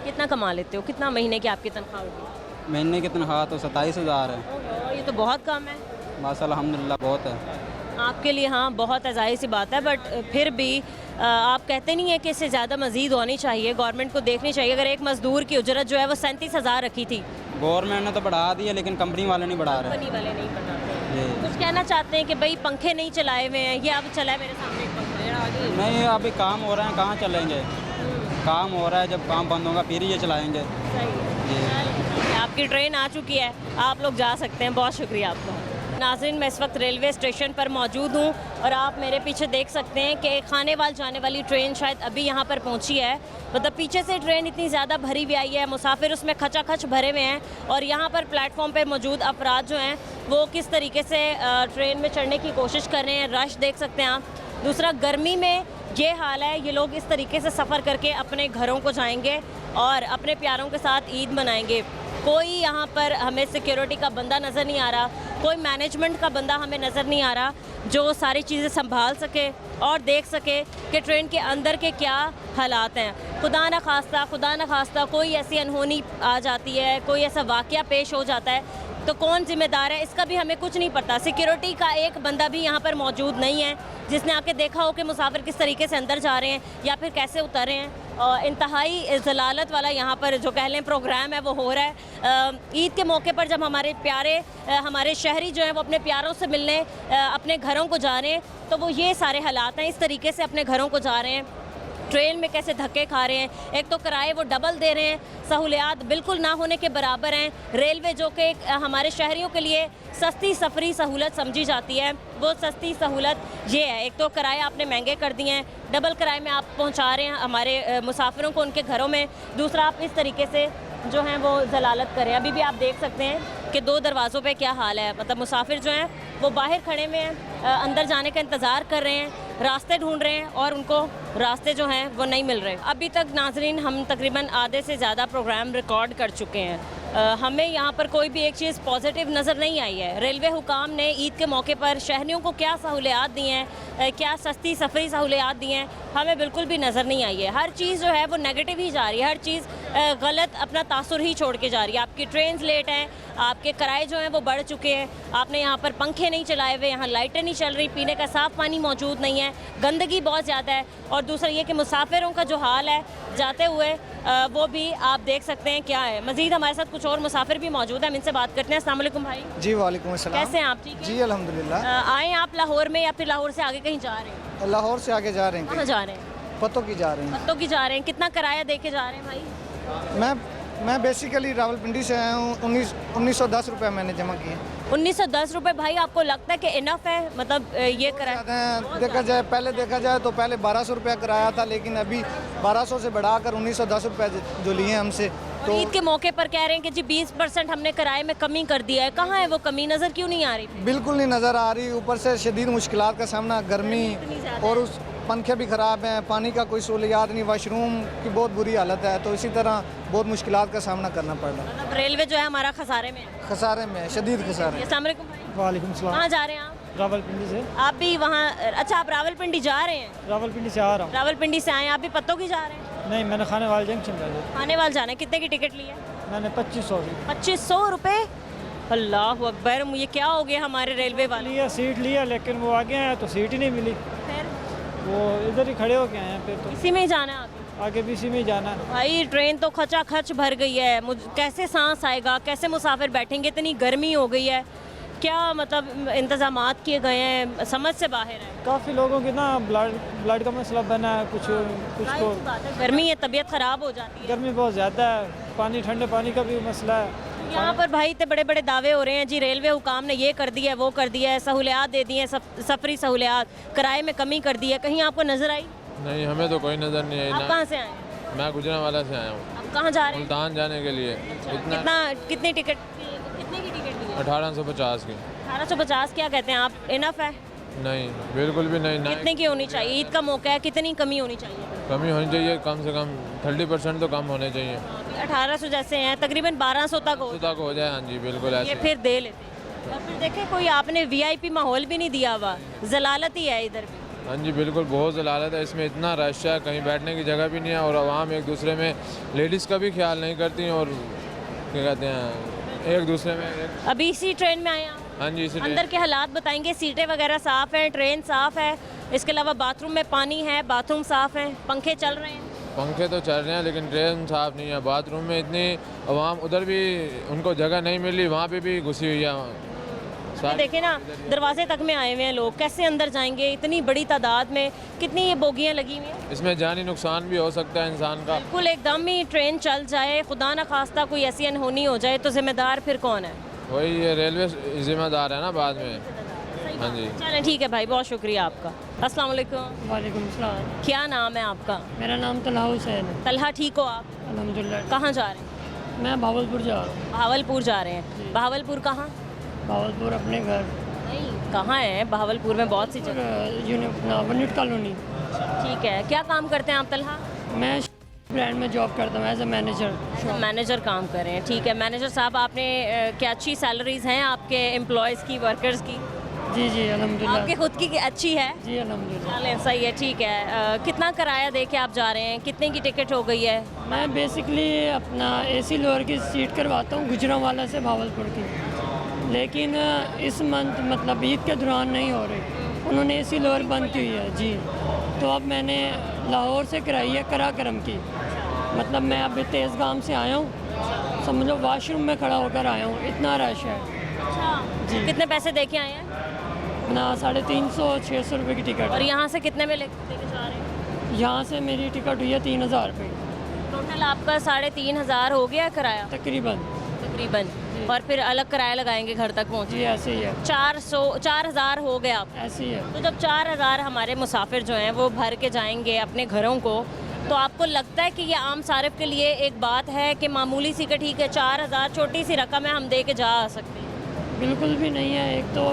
कितना कमा लेते हो? कितना महीने की आपकी तनख्वाह होगी? महीने की तनख्वाह तो 27,000 है। ये तो बहुत कम है। बस अल्हम्दुलिल्लाह बहुत है आपके लिए। हाँ बहुत है, जाहिर सी बात है, बट फिर भी आप कहते नहीं है कि इससे ज़्यादा मज़ीद होनी चाहिए? गवर्नमेंट को देखनी चाहिए। अगर एक मज़दूर की उजरत जो है वो 37,000 रखी थी, गवर्नमेंट ने तो बढ़ा दी है लेकिन कंपनी वाले नहीं बढ़ा रहे। कंपनी वाले नहीं बढ़ाते। कुछ कहना चाहते हैं कि भाई पंखे नहीं चलाए हुए हैं? ये अब चला है मेरे सामने एक पंखा। नहीं अभी काम हो रहा है, कहाँ चलेंगे? काम हो रहा है, जब काम बंद होगा फिर ये चलाएंगे। आपकी ट्रेन आ चुकी है, आप लोग जा सकते हैं। बहुत शुक्रिया आपका। नाज़रीन, मैं इस वक्त रेलवे स्टेशन पर मौजूद हूँ और आप मेरे पीछे देख सकते हैं कि खानेवाल जाने वाली ट्रेन शायद अभी यहाँ पर पहुँची है। मतलब पीछे से ट्रेन इतनी ज़्यादा भरी हुई आई है, मुसाफिर उसमें खचाखच भरे हुए हैं और यहाँ पर प्लेटफॉर्म पर मौजूद अफराद जो हैं वो किस तरीके से ट्रेन में चढ़ने की कोशिश कर रहे हैं। रश देख सकते हैं आप। दूसरा, गर्मी में ये हाल है, ये लोग इस तरीके से सफ़र करके अपने घरों को जाएंगे और अपने प्यारों के साथ ईद मनाएंगे। कोई यहाँ पर हमें सिक्योरिटी का बंदा नज़र नहीं आ रहा, कोई मैनेजमेंट का बंदा हमें नज़र नहीं आ रहा जो सारी चीज़ें संभाल सके और देख सके कि ट्रेन के अंदर के क्या हालात हैं। खुदा न खास्ता कोई ऐसी अनहोनी आ जाती है, कोई ऐसा वाक़या पेश हो जाता है तो कौन ज़िम्मेदार है इसका भी हमें कुछ नहीं पता। सिक्योरिटी का एक बंदा भी यहाँ पर मौजूद नहीं है जिसने आके देखा हो कि मुसाफिर किस तरीके से अंदर जा रहे हैं या फिर कैसे उतर रहे हैं। और इंतहाई ज़लालत वाला यहाँ पर जो कह लें प्रोग्राम है वो हो रहा है। ईद के मौके पर जब हमारे शहरी जो हैं वो अपने प्यारों से मिलने अपने घरों को जा रहे हैं तो वो ये सारे हालात हैं, इस तरीके से अपने घरों को जा रहे हैं। ट्रेन में कैसे धक्के खा रहे हैं, एक तो किराए वो डबल दे रहे हैं, सहूलियात बिल्कुल ना होने के बराबर हैं। रेलवे जो कि हमारे शहरियों के लिए सस्ती सफरी सहूलत समझी जाती है, वो सस्ती सहूलत ये है। एक तो किराए आपने महंगे कर दिए हैं, डबल किराए में आप पहुंचा रहे हैं हमारे मुसाफिरों को उनके घरों में। दूसरा, आप इस तरीके से जो हैं वो जलालत करें। अभी भी आप देख सकते हैं कि 2 दरवाज़ों पे क्या हाल है। मतलब मुसाफिर जो हैं वो बाहर खड़े हुए हैं, अंदर जाने का इंतज़ार कर रहे हैं, रास्ते ढूंढ रहे हैं और उनको रास्ते जो हैं वो नहीं मिल रहे। अभी तक नाजरीन हम तकरीबन आधे से ज़्यादा प्रोग्राम रिकॉर्ड कर चुके हैं। हमें यहाँ पर कोई भी एक चीज़ पॉजिटिव नज़र नहीं आई है। रेलवे हुकाम ने ईद के मौके पर शहरियों को क्या सहूलियात दी हैं, क्या सस्ती सफरी सहूलियात दी हैं, हमें बिल्कुल भी नज़र नहीं आई है। हर चीज़ जो है वो नेगेटिव ही जा रही है, हर चीज़ गलत अपना तासुर ही छोड़ के जा रही है। आपकी ट्रेन लेट हैं, आपके किराए जो हैं वो बढ़ चुके हैं, आपने यहाँ पर पंखे नहीं चलाए हुए, यहाँ लाइटें नहीं चल रही, पीने का साफ़ पानी मौजूद नहीं है, गंदगी बहुत ज़्यादा है। और दूसरा ये कि मुसाफिरों का जो हाल है जाते हुए वो भी आप देख सकते हैं क्या है। मज़ीद हमारे साथ कुछ और मुसाफिर भी मौजूद हैं, हम इनसे बात करते हैं। अस्सलाम वालेकुम भाई। जी वालेकुम अस्सलाम। कैसे हैं आप? ठीक है जी अल्हम्दुलिल्लाह। आए आप लाहौर में या फिर लाहौर से आगे कहीं जा रहे हैं? लाहौर से आगे जा रहे हैं। कहाँ जा रहे हैं? पत्तों की जा रहे हैं। पत्तों की जा रहे हैं। कितना किराया दे के जा रहे हैं भाई? मैं बेसिकली रावलपिंडी से आया हूँ। 1910 रुपये मैंने जमा किए। 1910 रुपये भाई, आपको लगता है कि इनफ है? मतलब ये किराया देखा जाए, पहले देखा जाए तो पहले 1200 रुपया किराया था, लेकिन अभी 1200 से बढ़ाकर 1910 रुपये जो लिए हमसे। तो ईद के मौके पर कह रहे हैं कि जी 20% हमने किराए में कमी कर दिया है। कहाँ है वो कमी? नज़र क्यों नहीं आ रही? बिल्कुल नहीं नज़र आ रही। ऊपर से शदीद मुश्किलात का सामना, गर्मी और उस पंखे भी ख़राब हैं, पानी का कोई सहूलियात नहीं, वाशरूम की बहुत बुरी हालत है। तो इसी तरह बहुत मुश्किलात का सामना करना पड़ रहा है। मतलब रेलवे जो है हमारा खसारे में है। खसारे में, शदीद खसारे। अस्सलाम वालेकुम भाई। वालेकुम सलाम। कहाँ जा रहे हैं आप? रावलपिंडी से। आप भी वहाँ? अच्छा, आप रावलपिंडी जा रहे हैं? रावलपिंडी से आ रहा हूँ। रावलपिंडी से आए, आप भी पत्तों की जा रहे हैं? नहीं, मैंने खाने वाले जंक्शन जाना है। खाने वाले जाना है। कितने की टिकट ली है? मैंने 2500 की। 2500 रुपये? अल्लाह अकबर, मुझे क्या हो गया हमारे रेलवे वाले? लिया सीट लिया, लेकिन वो आगे आया तो सीट ही नहीं मिली। फिर वो इधर ही खड़े हो गए हैं। फिर तो इसी में ही जाना है आगे भी इसी में ही जाना है। भाई ट्रेन तो खचाखच भर गई है, कैसे सांस आएगा, कैसे मुसाफिर बैठेंगे? इतनी गर्मी हो गई है, क्या मतलब इंतजामात किए गए हैं, समझ से बाहर है। काफ़ी लोगों की ना ब्लड का मसला बना है, कुछ को गर्मी है, तबीयत ख़राब हो जाती है। गर्मी बहुत ज़्यादा है, पानी ठंडे पानी का भी मसला है। यहाँ पर भाई इतने बड़े बड़े दावे हो रहे हैं जी, रेलवे हुकाम ने ये कर दिया है, वो कर दिया है, सहूलियात दे दी हैं, सफरी सहूलियात, किराए में कमी कर दी है। कहीं आपको नज़र आई? नहीं, हमें तो कोई नज़र नहीं आई। आप कहाँ से आए? मैं गुजरांवाला से आया हूँ। आप कहाँ जा रहे हैं? मुल्तान जाने के लिए। कितनी टिकट, कितने की टिकट ली है? 1850 की। 1850? क्या कहते हैं आप, इनफ है? नहीं, बिल्कुल भी नहीं। कितने की होनी चाहिए? ईद का मौका है, कितनी कमी होनी चाहिए? कमी होनी चाहिए, कम से कम 30% तो कम होने चाहिए। 1800 जैसे हैं, तकरीबन 1200 तक हो जाए। हाँ जी बिल्कुल ऐसे। ये फिर दे लेते। और फिर देखें, कोई आपने VIP माहौल भी नहीं दिया हुआ, जलालत ही है इधर भी। हाँ जी बिल्कुल, बहुत जलालत है इसमें। इतना रश है, कहीं बैठने की जगह भी नहीं है, और आवाम एक दूसरे में लेडीज़ का भी ख्याल नहीं करती, और क्या कहते हैं, एक दूसरे में। अभी इसी ट्रेन में आए आप? हाँ जी, इसी अंदर के हालात बताएंगे? सीटें वगैरह साफ़ हैं, ट्रेन साफ़ है, इसके अलावा बाथरूम में पानी है, बाथरूम साफ़ हैं, पंखे चल रहे हैं? पंखे तो चल रहे हैं, लेकिन ट्रेन साफ़ नहीं है। बाथरूम में इतनी आवाम, उधर भी उनको जगह नहीं मिली, वहाँ पे भी घुसी हुई है। देखें ना, दरवाजे तक में आए हुए हैं लोग, कैसे अंदर जाएंगे इतनी बड़ी तादाद में? कितनी ये बोगियाँ लगी हुई हैं? इसमें जानी नुकसान भी हो सकता है इंसान का। बिल्कुल, एकदम ही ट्रेन चल जाए, खुदा न खास्ता कोई ऐसी अनहोनी हो जाए, तो जिम्मेदार फिर कौन है? वही ये रेलवे जिम्मेदार है ना बाद में। हाँ जी, चलें ठीक है भाई, बहुत शुक्रिया आपका। अस्सलाम वालेकुम। वालेकुम सलाम। क्या नाम है आपका? मेरा नाम तलहा हुसैन है। तलहा, ठीक हो आप? अल्हम्दुलिल्लाह। कहाँ जा रहे हैं? मैं भावलपुर जा रहा हूँ। भावलपुर जा रहे हैं? भावलपुर कहाँ? भावलपुर अपने घर। नहीं, कहाँ है भावलपुर में? बहुत सी जगह। Unit colony. ठीक है, क्या काम करते हैं आप तलहा? मैं ब्रांड में जॉब करता हूँ, एज ए मैनेजर। मैनेजर काम कर रहे हैं, ठीक है। मैनेजर साहब, आपने क्या अच्छी सैलरीज हैं आपके एम्प्लॉयज़ की, वर्कर्स की? जी जी अल्हम्दुलिल्लाह। आपके खुद की अच्छी है? जी अल्हम्दुलिल्लाह। चलें, सही है, ठीक है। कितना किराया दे के आप जा रहे हैं? कितने की टिकट हो गई है? मैं बेसिकली अपना AC लोअर की सीट करवाता हूँ गुजरांवाला से भावलपुर की, लेकिन इस मंथ मतलब ईद के दौरान नहीं हो रही, उन्होंने AC लोअर बंद की हुई है जी। तो अब मैंने लाहौर से कराई है कराकरम की। मतलब मैं अभी तेज़गाम से आया हूँ, समझ लो वाशरूम में खड़ा होकर आया हूँ, इतना रश है। अच्छा जी। कितने पैसे दे के आए हैं? ना 350-600 रुपये की टिकट। और यहाँ से कितने में लेके जा रहे हैं? यहाँ से मेरी टिकट हुई है 3000 रुपये। टोटल आपका 3500 हो गया किराया तकरीबन? और फिर अलग किराया लगाएंगे घर तक पहुँच? जी ऐसे ही है। 4000 हो गया आप? ऐसे ही है। तो जब 4000 हमारे मुसाफिर जो हैं वो भर के जाएंगे अपने घरों को, तो आपको लगता है कि ये आम सारिफ के लिए एक बात है कि मामूली सी का ठीक है 4000 छोटी सी रकम है, हम दे के जा सकते हैं? बिल्कुल भी नहीं है। एक तो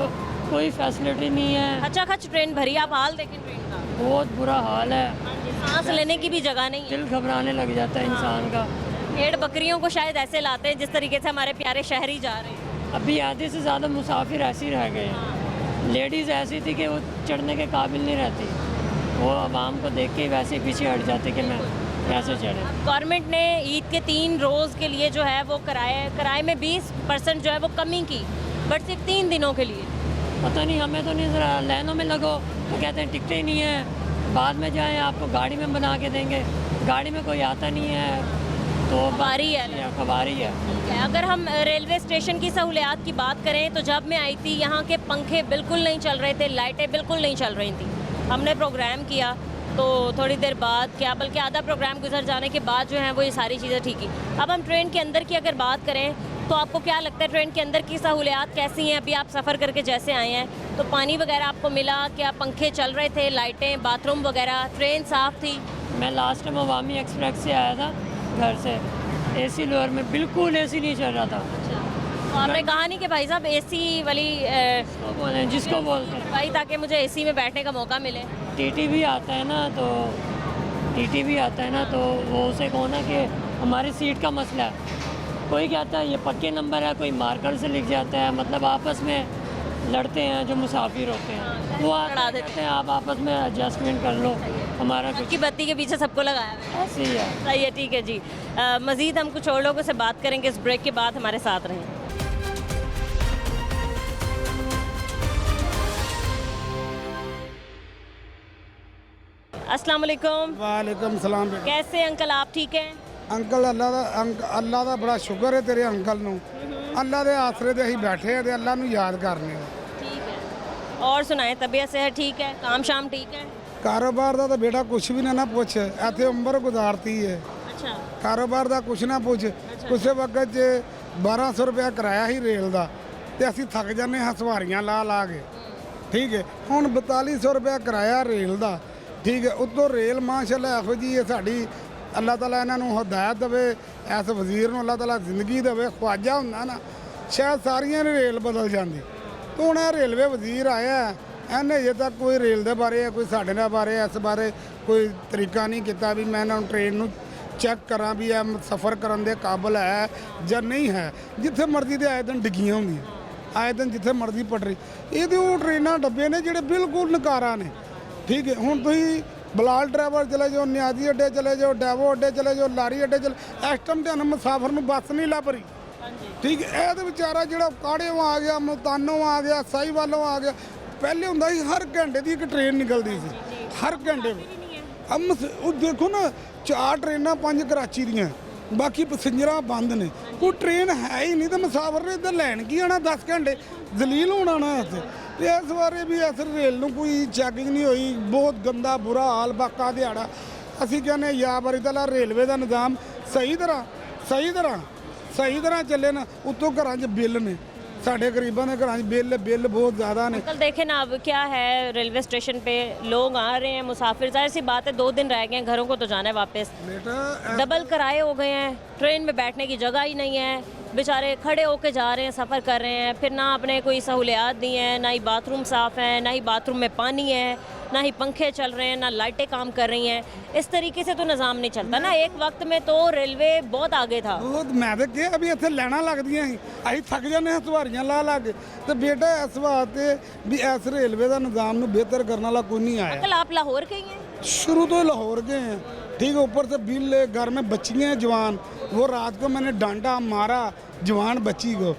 कोई फैसिलिटी नहीं है। अच्छा खच ट्रेन भरी, आप हाल देखें ट्रेन का, बहुत बुरा हाल है। सांस लेने की भी जगह नहीं है, दिल घबराने लग जाता है इंसान का। भेड़ बकरियों को शायद ऐसे लाते हैं जिस तरीके से हमारे प्यारे शहरी जा रहे हैं। अभी आधे से ज़्यादा मुसाफिर ऐसे ही रह गए हैं, लेडीज़ ऐसी थी कि वो चढ़ने के काबिल नहीं रहती, वो आवाम को देख के वैसे ही पीछे हट जाते कि मैं कैसे चढ़े। गवर्नमेंट ने ईद के 3 रोज़ के लिए जो है वो किराए में 20% जो है वो कमी की, बट सिर्फ 3 दिनों के लिए। पता नहीं, हमें तो नहीं, ज़रा लाइनों में लगो तो कहते हैं टिकटें ही नहीं है, बाद में जाएं आपको गाड़ी में बना के देंगे, गाड़ी में कोई आता नहीं है तो बारी है, कबारी है। अगर हम रेलवे स्टेशन की सहूलियात की बात करें तो जब मैं आई थी यहाँ के पंखे बिल्कुल नहीं चल रहे थे, लाइटें बिल्कुल नहीं चल रही थी। हमने प्रोग्राम किया तो थोड़ी देर बाद, क्या बल्कि आधा प्रोग्राम गुजर जाने के बाद जो है वो ये सारी चीज़ें ठीक की। अब हम ट्रेन के अंदर की अगर बात करें तो आपको क्या लगता है ट्रेन के अंदर की सहूलियात कैसी हैं? अभी आप सफ़र करके जैसे आए हैं तो पानी वगैरह आपको मिला, क्या पंखे चल रहे थे, लाइटें, बाथरूम वगैरह, ट्रेन साफ़ थी? मैं लास्ट टाइम अवामी एक्सप्रेस से आया था घर से, एसी लोअर में बिल्कुल एसी नहीं चल रहा था। तो आपने कहा नहीं कि भाई साहब एसी वाली बोले जिसको बोलते हैं भाई, ताकि मुझे एसी में बैठने का मौका मिले। टीटी भी आता है ना, तो टीटी भी आता है ना, तो वो उसे कहो ना कि हमारी सीट का मसला है। कोई कहता है ये पक्के नंबर है, कोई मार्कर से लिख जाता है, मतलब आपस में लड़ते हैं जो मुसाफिर होते हैं, वो लड़ा देते हैं, आप आपस में एडजस्टमेंट कर लो, हमारा की बत्ती के पीछे सबको लगाया है। ऐसे ही है। सही है, ठीक है जी। मज़ीद हम कुछ और लोगों से बात करेंगे इस ब्रेक के बाद, हमारे साथ रहें। अस्सलाम वालेकुम। वालेकुम सलाम। कैसे अंकल, आप ठीक हैं? अंकल अल्लाह ਦਾ ਬੜਾ ਸ਼ੁਕਰ ਹੈ ਤੇਰੇ ਅੰਕਲ ਨੂੰ, ਅੱਲਾ ਦੇ ਆਸਰੇ ਤੇ ਅਸੀਂ ਬੈਠੇ ਆ ਤੇ ਅੱਲਾ ਨੂੰ ਯਾਦ ਕਰਨੇ ਆ। ठीक है, और सुनाएं, तबीयत सेहत ठीक है, काम शाम ठीक है? ਕਾਰੋਬਾਰ ਦਾ ਤਾਂ ਬੇਟਾ ਕੁਛ ਵੀ ਨਾ ਪੁੱਛ, ਇੱਥੇ ਉਮਰ ਗੁਜ਼ਾਰਤੀ ਹੈ। अच्छा, ਕਾਰੋਬਾਰ ਦਾ ਕੁਛ ਨਾ ਪੁੱਛ। ਕਿਸੇ ਵਕਤ 'ਚ 1200 ਰੁਪਇਆ ਕਿਰਾਇਆ ਹੀ ਰੇਲ ਦਾ ਤੇ ਅਸੀਂ ਥੱਕ ਜਾਂਦੇ ਹਾਂ ਸਵਾਰੀਆਂ ਲਾ ਕੇ, ਠੀਕ ਹੈ। ਹੁਣ 4200 ਰੁਪਇਆ ਕਿਰਾਇਆ ਰੇਲ ਦਾ, ਠੀਕ ਹੈ। ਉੱਤੋਂ ਰੇਲ ਮਾਸ਼ਾਅੱਲਾ ਇਹੋ ਜਿਹੀ ਹੈ ਸਾਡੀ, ਅੱਲਾਹ ਤਾਲਾ ਇਹਨਾਂ ਨੂੰ ਹਦਾਇਤ ਦੇਵੇ, ਇਸ ਵਜ਼ੀਰ ਨੂੰ ਅੱਲਾਹ ਤਾਲਾ ਜ਼ਿੰਦਗੀ ਦੇਵੇ। ਖਵਾਜਾ ਹੁੰਦਾ ਨਾ, ਸ਼ਾਇਦ ਸਾਰੀਆਂ ਨੇ ਰੇਲ ਬਦਲ ਜਾਂਦੀ। तो ਹੁਣ ਇਹ ਰੇਲਵੇ ਵਜ਼ੀਰ ਆਇਆ, ਇਹਨੇ ਅਜੇ ਤੱਕ ਕੋਈ ਰੇਲ ਦੇ ਬਾਰੇ, ਕੋਈ ਸਾਡੇ ਨਾਲ ਬਾਰੇ, ਇਸ ਬਾਰੇ ਕੋਈ ਤਰੀਕਾ ਨਹੀਂ ਕੀਤਾ ਵੀ ਮੈਂ ਇਹਨਾਂ ਨੂੰ ਟ੍ਰੇਨ ਨੂੰ ਚੈੱਕ ਕਰਾਂ ਵੀ ਇਹ ਸਫ਼ਰ ਕਰਨ ਦੇ ਕਾਬਲ ਹੈ ਜਾਂ ਨਹੀਂ ਹੈ। ਜਿੱਥੇ ਮਰਜ਼ੀ ਦੇ ਆਏ ਦਿਨ ਡਿੱਗੀਆਂ ਹੁੰਦੀਆਂ, ਆਏ ਦਿਨ ਜਿੱਥੇ ਮਰਜ਼ੀ ਪਟਰੀ। ਇਹਦੇ ਉਹ ਟ੍ਰੇਨਾਂ ਡੱਬੇ ਨੇ ਜਿਹੜੇ ਬਿਲਕੁਲ ਨਕਾਰਾ ਨੇ, ਠੀਕ ਹੈ। ਹੁਣ ਤੁਸੀਂ ਬਲਾਲ ਡਰਾਈਵਰ ਚਲੇ ਜਾਓ, ਨਿਆਜ਼ੀ ਅੱਡੇ ਚਲੇ ਜਾਓ, ਡੈਵੋ ਅੱਡੇ ਚਲੇ ਜਾਓ, ਲਾਰੀ ਅੱਡੇ ਚਲੇ, ਇਸ ਟਾਈਮ ਤੇ ਮੁਸਾਫਰ ਨੂੰ ਬੱਸ ਨਹੀਂ ਲੱਭ ਰਹੀ, ਠੀਕ ਹੈ। ਇਹ ਤੇ ਵਿਚਾਰਾ ਜਿਹੜਾ ਕਾੜਿਓਂ ਆ ਗਿਆ, ਮੁਲਤਾਨੋਂ ਆ ਗਿਆ, ਸਾਹੀਵਾਲੋਂ ਆ ਗਿਆ, ਪਹਿਲੇ ਹੁੰਦਾ ਸੀ ਹਰ ਘੰਟੇ ਦੀ ਇੱਕ ਟ੍ਰੇਨ ਨਿਕਲਦੀ ਸੀ, ਹਰ ਘੰਟੇ ਉਹ ਦੇਖੋ ਨਾ 4 ਟ੍ਰੇਨਾਂ 5 ਕਰਾਚੀ ਦੀਆਂ, ਬਾਕੀ ਪੈਸੰਜਰਾਂ ਬੰਦ ਨੇ, ਕੋਈ ਟ੍ਰੇਨ ਹੈ ਹੀ ਨਹੀਂ। ਤੇ ਮੁਸਾਫਰ ਨੇ ਇੱਧਰ ਲੈਣ ਕੀ ਆਣਾ 10 ਘੰਟੇ, ਜ਼ਲੀਲ ਹੋਣਾ ਨਾ ਇੱਥੇ। ਤੇ ਇਸ ਬਾਰੇ ਵੀ ਇਸ ਰੇਲ ਨੂੰ ਕੋਈ ਚੈਕਿੰਗ ਨਹੀਂ ਹੋਈ, ਬਹੁਤ ਗੰਦਾ ਬੁਰਾ ਹਾਲ ਬਾਕਾ ਦਿਹਾੜਾ। ਅਸੀਂ ਕਹਿੰਦੇ ਯਾ ਬਾਰੀ ਤਾਲਾ ਰੇਲਵੇ ਦਾ ਨਿਜ਼ਾਮ ਸਹੀ ਤਰ੍ਹਾਂ ਚੱਲੇ ਨਾ। ਉੱਤੋਂ ਘਰਾਂ 'ਚ ਬਿੱਲ ਨੇ, साढ़े गरीबों ने घर बिल बहुत ज़्यादा ने। कल देखें ना, अब क्या है, रेलवे स्टेशन पे लोग आ रहे हैं मुसाफिर, जाहिर सी बात है 2 दिन रह गए हैं, घरों को तो जाना है वापस, डबल किराए हो गए हैं, ट्रेन में बैठने की जगह ही नहीं है, बेचारे खड़े होके जा रहे हैं, सफ़र कर रहे हैं, फिर ना अपने कोई सहूलियात दी हैं, ना ही बाथरूम साफ़ है, ना ही बाथरूम में पानी है, ना ही पंखे चल रहे हैं, ना लाइटें काम कर रही हैं। इस तरीके से तो निज़ाम नहीं चलता ना। एक वक्त में तो रेलवे बहुत आगे था, बहुत। मैं तो क्या अभी इतने लैना लगदियां ही, असीं थक जाने सवारियां ला के। तो बेटा इस वास्ते भी इस रेलवे का निज़ाम नूं बेहतर करने वाला कोई नहीं आया। कल आप लाहौर गए हैं? शुरू तो लाहौर गए हैं, ठीक है। ऊपर से बिल, घर में बच्चियाँ हैं जवान, वो रात को मैंने डांटा मारा जवान बच्ची को।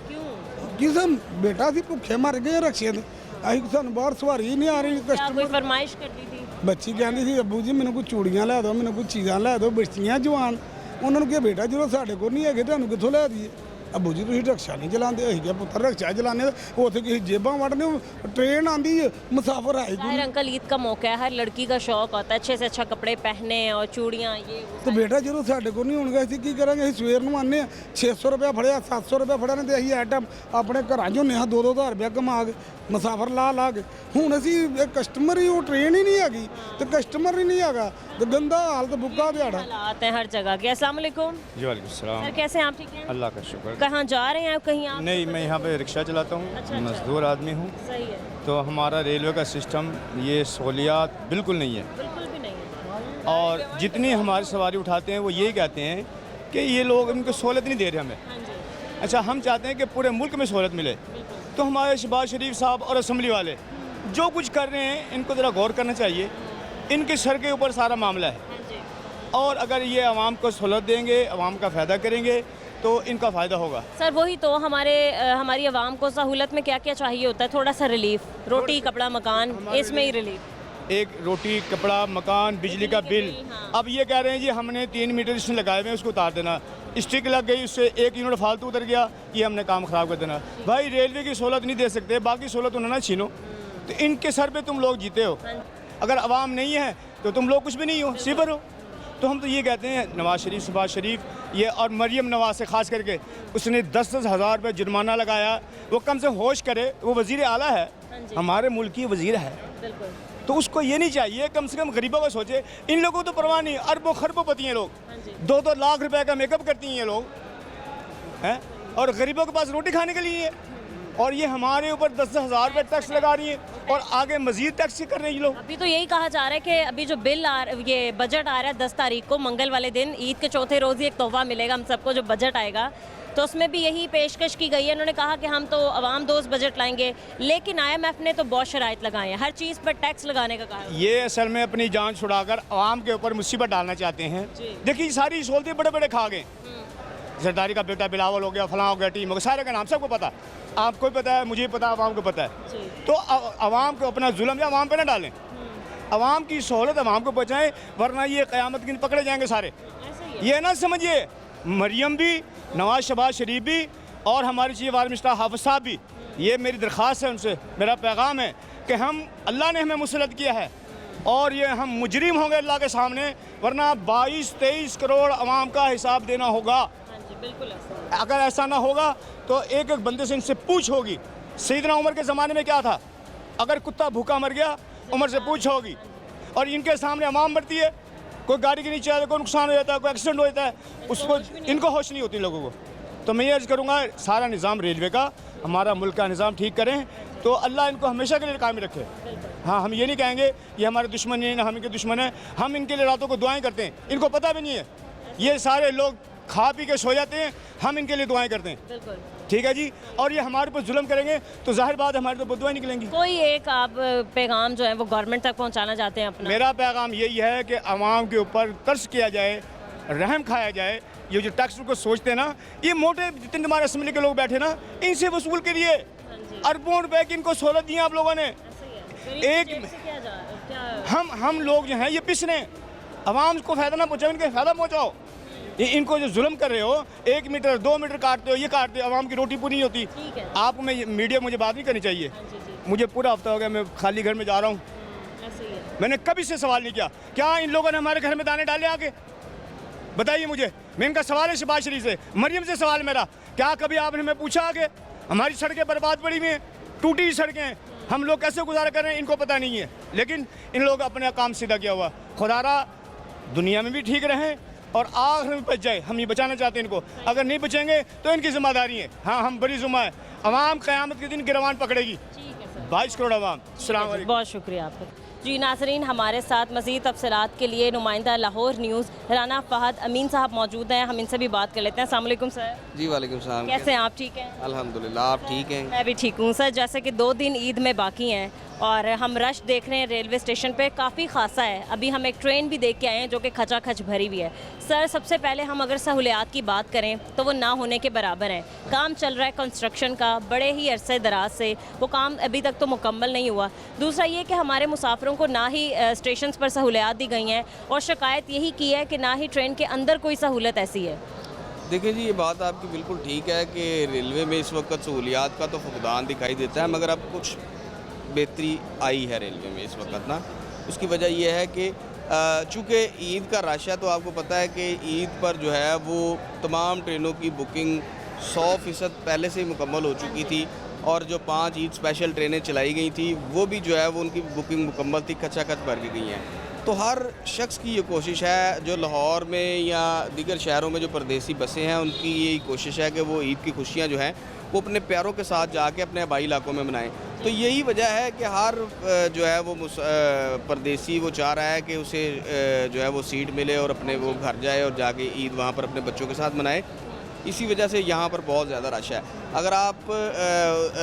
किसम बेटा सी भुखे मर गए रक्शे से, ਅਸੀਂ ਸਾਨੂੰ ਬਾਹਰ ਸਵਾਰੀ ਨਹੀਂ ਆ ਰਹੀ। ਕੋਈ ਫਰਮਾਇਸ਼ ਕਰਦੀ ਸੀ ਬੱਚੀ, ਕਹਿੰਦੀ ਸੀ ਅੱਬੂ ਜੀ ਮੈਨੂੰ ਕੋਈ ਚੂੜੀਆਂ ਲੈ ਦਿਓ, ਮੈਨੂੰ ਕੋਈ ਚੀਜ਼ਾਂ ਲੈ ਦਿਓ। ਬੱਚੀਆਂ ਜਵਾਨ, ਉਹਨਾਂ ਨੂੰ ਕਿਹਾ ਬੇਟਾ ਜਦੋਂ ਸਾਡੇ ਕੋਲ ਨਹੀਂ ਹੈਗੇ ਤੁਹਾਨੂੰ ਕਿੱਥੋਂ ਲੈ ਦਈਏ। ਅੱਬੂ ਜੀ ਤੁਸੀਂ ਰਕਸ਼ਾ ਨਹੀਂ ਚਲਾਉਂਦੇ। ਅਸੀਂ ਕਿਹਾ ਪੁੱਤਰ ਰਕਸ਼ਾ ਚਲਾਉਂਦੇ, ਉੱਥੇ ਕਿਸੇ ਜੇਬਾਂ ਵੜਨੇ, ट्रेन आंदी है, मुसाफिर आएगी। अंकल ईद का मौका है, हर लड़की का शौक होता है अच्छे से अच्छा कपड़े पहने और चूड़ियाँ ये। तो बेटा जो साढ़े को नहीं होणगे ਅਸੀਂ ਕੀ ਕਰਾਂਗੇ। ਅਸੀਂ ਸਵੇਰ ਨੂੰ ਆਨੇ 600 ਰੁਪਇਆ ਫੜਿਆ, 700 ਰੁਪਇਆ ਫੜਿਆ ਨੇ, ਤੇ ਅਸੀਂ ਆਈਟਮ ਆਪਣੇ ਘਰਾਂ 'ਚੋਂ ਨੇ 2-2 ਹਜ਼ਾਰ ਰੁਪਇਆ ਕਮਾ ਕੇ ਮੁਸਾਫਰ ਲਾ ਕੇ। ਹੁਣ ਅਸੀਂ ਕਸਟਮਰ ਹੀ, ਉਹ ट्रेन ही नहीं हैगी तो कस्टमर ही नहीं हैगा, तो गंदा हाल, तो बुक्का दिहाड़ा आते हैं हर जगह के। अस्सलाम वालेकुम। जी वालेकुम सलाम। सर कैसे हैं आप? ठीक हैं, अल्लाह का शुक्र। कहाँ जा रहे हैं आप? कहीं आप? नहीं, मैं यहाँ पे रिक्शा चलाता हूँ। अच्छा, मजदूर आदमी हूँ। सही है। तो हमारा रेलवे का सिस्टम ये सहूलियात बिल्कुल नहीं है, बिल्कुल भी नहीं है। और जितनी हमारी सवारी उठाते हैं वो यही कहते हैं कि ये लोग इनको सहूलत नहीं दे रहे हमें। अच्छा, हम चाहते हैं कि पूरे मुल्क में सहूलत मिले। तो हमारे शहबाज शरीफ साहब और असम्बली वाले जो कुछ कर रहे हैं इनको ज़रा गौर करना चाहिए, इनके सर के ऊपर सारा मामला है। और अगर ये आवाम को सहूलत देंगे, आवाम का फ़ायदा करेंगे तो इनका फ़ायदा होगा। सर वही तो हमारी आवाम को सहूलत में क्या क्या चाहिए होता है? थोड़ा सा रिलीफ, रोटी कपड़ा मकान, इसमें ही रिलीफ। एक रोटी कपड़ा मकान, बिजली का बिल। अब ये कह रहे हैं जी हमने 3 मीटर इसमें लगाए हुए हैं, उसको उतार देना, स्टिक लग गई, उससे 1 यूनिट फालतू उतर गया, ये हमने काम ख़राब कर देना। भाई रेलवे की सहूलत नहीं दे सकते, बाकी सहूलत उन्हें ना छीनो, तो इनके सर पे तुम लोग जीते हो। अगर आवाम नहीं है तो तुम लोग कुछ भी नहीं हो, सिफर हो। तो हम तो ये कहते हैं नवाज शरीफ, शहबाज शरीफ ये और मरियम नवाज से ख़ास करके उसने 10-10 हज़ार रुपये जुर्माना लगाया, वो कम से होश करे, वो वज़ीर आला है, हमारे मुल्क की वज़ीर है, तो उसको ये नहीं चाहिए कम से कम गरीबों को सोचे। इन लोगों को तो परवाह नहीं, अरबों खरबों पति हैं लोग, 2-2 लाख रुपए का मेकअप करती हैं ये लोग हैं, और गरीबों के पास रोटी खाने के लिए है, और ये हमारे ऊपर 10-10 हज़ार रुपये टैक्स लगा रही है और आगे मजीद टैक्स कर रहे हैं ये लोग। अभी तो यही कहा जा रहा है कि अभी जो ये बजट आ रहा है 10 तारीख को, मंगल वाले दिन, ईद के चौथे रोज़ ही एक तोहफा मिलेगा हम सबको, जो बजट आएगा, तो उसमें भी यही पेशकश की गई है। उन्होंने कहा कि हम तो आवाम दोस्त बजट लाएंगे, लेकिन IMF ने तो बहुत शराइत लगाए हैं, हर चीज़ पर टैक्स लगाने का कहा। ये असल में अपनी जान छुड़ाकर आवाम के ऊपर मुसीबत डालना चाहते हैं। देखिए सारी सहूलतें बड़े बड़े खा गए, जरदारी का बेटा बिलावल हो गया, फलां हो गया, टीम हो गया, सारे का नाम सबको पता, आपको भी पता है, मुझे पता है, आवाम को पता है। तो आवाम को अपना जुल्म या आवाम पे ना डालें, आवाम की सहूलत आवाम को बचाएं, वरना ये क़यामत के दिन पकड़े जाएंगे सारे। ये ना समझिए मरियम भी, नवाज शहबाज शरीफ भी और हमारे चीफ वार मिनिस्टर हाफिज साहब भी, ये मेरी दरख्वास्त है उनसे, मेरा पैगाम है कि हम अल्लाह ने हमें मुसल्लत किया है और ये हम मुजरिम होंगे अल्लाह के सामने, वरना 22-23 करोड़ आवाम का हिसाब देना होगा। अगर ऐसा ना होगा तो एक एक बंदे से इनसे पूछ होगी। सैयदना उमर के ज़माने में क्या था, अगर कुत्ता भूखा मर गया उमर से पूछ होगी, और इनके सामने आवाम मरती है, कोई गाड़ी के नीचे आता है, कोई नुकसान हो जाता है, कोई एक्सीडेंट हो जाता है, उसको इनको होश नहीं होती लोगों को। तो मैं ये अर्ज़ करूँगा सारा निज़ाम रेलवे का, हमारा मुल्क का निज़ाम ठीक करें तो अल्लाह इनको हमेशा के लिए कायम रखे। हाँ, हम ये नहीं कहेंगे ये हमारे दुश्मन नहीं है, ना हम इनके दुश्मन हैं, हम इनके लिए रातों को दुआएं करते हैं, इनको पता भी नहीं है, ये सारे लोग खा पी के सो जाते हैं, हम इनके लिए दुआएं करते हैं, ठीक है जी। और ये हमारे ऊपर जुल्म करेंगे तो जाहिर बात हमारे तो बददुआएं निकलेंगी। कोई एक आप पैगाम जो है वो गवर्नमेंट तक पहुंचाना चाहते हैं अपना? मेरा पैगाम यही है कि आवाम के ऊपर तरस किया जाए, रहम खाया जाए। ये जो टैक्स को सोचते हैं ना, ये मोटे जितने हमारे असम्बली के लोग बैठे ना, इनसे वसूल के लिए अरबों रुपए की इनको सहूलत दी है आप लोगों ने। हम लोग जो हैं ये पिस रहे हैं, आवाम को फ़ायदा ना पहुँचाओ, इनके फ़ायदा पहुँचाओ। ये इनको जो जुल्म कर रहे हो, 1 मीटर 2 मीटर काटते हो, ये काटते हो, आवाम की रोटी पूरी नहीं होती। आपको मैं मीडिया मुझे बात नहीं करनी चाहिए, मुझे पूरा हफ्ता हो गया मैं खाली घर में जा रहा हूँ, मैंने कभी से सवाल नहीं किया क्या इन लोगों ने हमारे घर में दाने डाले आके, बताइए मुझे। मैं इनका सवाल है शहबाज शरीफ से, मरियम से सवाल मेरा, क्या कभी आपने हमें पूछा आगे? हमारी सड़कें बर्बाद पड़ी हुई हैं, टूटी हुई सड़कें हैं, हम लोग कैसे गुजारा कर रहे हैं इनको पता नहीं है, लेकिन इन लोगों अपने काम सीधा किया हुआ। खुदारा दुनिया में भी ठीक रहें और आखिर में बच जाए, हम ये बचाना चाहते हैं इनको। अगर नहीं बचेंगे तो इनकी जिम्मेदारी है, हाँ हम बड़ी जुम्मा है, अवाम क़यामत के दिन गिरवान पकड़ेगी, 22 करोड़ अवाम। अस्सलाम वालेकुम। बहुत शुक्रिया आपका। जी नाज़रीन, हमारे साथ मज़ीद तफसीलात के लिए नुमाइंदा लाहौर न्यूज़ राना फ़हद अमीन साहब मौजूद हैं, हम इनसे भी बात कर लेते हैं। अस्सलाम वालेकुम सर। जी वालेकुम सलाम। कैसे हैं आप? ठीक हैं अल्हम्दुलिल्लाह, आप ठीक हैं? मैं भी ठीक हूँ सर। जैसे कि 2 दिन ईद में बाकी हैं और हम रश देख रहे हैं रेलवे स्टेशन पे, काफ़ी खासा है। अभी हम एक ट्रेन भी देख के आए हैं जो कि खचाखच भरी हुई है। सर सबसे पहले हम अगर सहूलियात की बात करें तो वो ना होने के बराबर है। काम चल रहा है कंस्ट्रक्शन का बड़े ही अरसे दराज से, वो काम अभी तक तो मुकम्मल नहीं हुआ। दूसरा ये कि हमारे मुसाफिरों को ना ही स्टेशन पर सहूलियात दी गई हैं और शिकायत यही की है कि ना ही ट्रेन के अंदर कोई सहूलत ऐसी है। देखिए जी, ये बात आपकी बिल्कुल ठीक है कि रेलवे में इस वक्त सहूलियात का तो फुकदान दिखाई देता है, मगर अब कुछ बेहतरी आई है रेलवे में इस वक्त ना। उसकी वजह यह है कि चूँकि ईद का रश है, तो आपको पता है कि ईद पर जो है वो तमाम ट्रेनों की बुकिंग 100% पहले से ही मुकम्मल हो चुकी थी, और जो 5 ईद स्पेशल ट्रेनें चलाई गई थी वो भी जो है वो उनकी बुकिंग मुकम्मल थी, खचाखच भर के गई हैं। तो हर शख्स की ये कोशिश है, जो लाहौर में या दीगर शहरों में जो परदेसी बसें हैं, उनकी यही कोशिश है कि वो ईद की खुशियाँ जो हैं वो अपने प्यारों के साथ जाके अपने आबाई इलाकों में मनाएं। तो यही वजह है कि हर जो है वो परदेसी वो चाह रहा है कि उसे जो है वो सीट मिले और अपने वो घर जाए और जाके ईद वहाँ पर अपने बच्चों के साथ मनाए। इसी वजह से यहाँ पर बहुत ज़्यादा रश है। अगर आप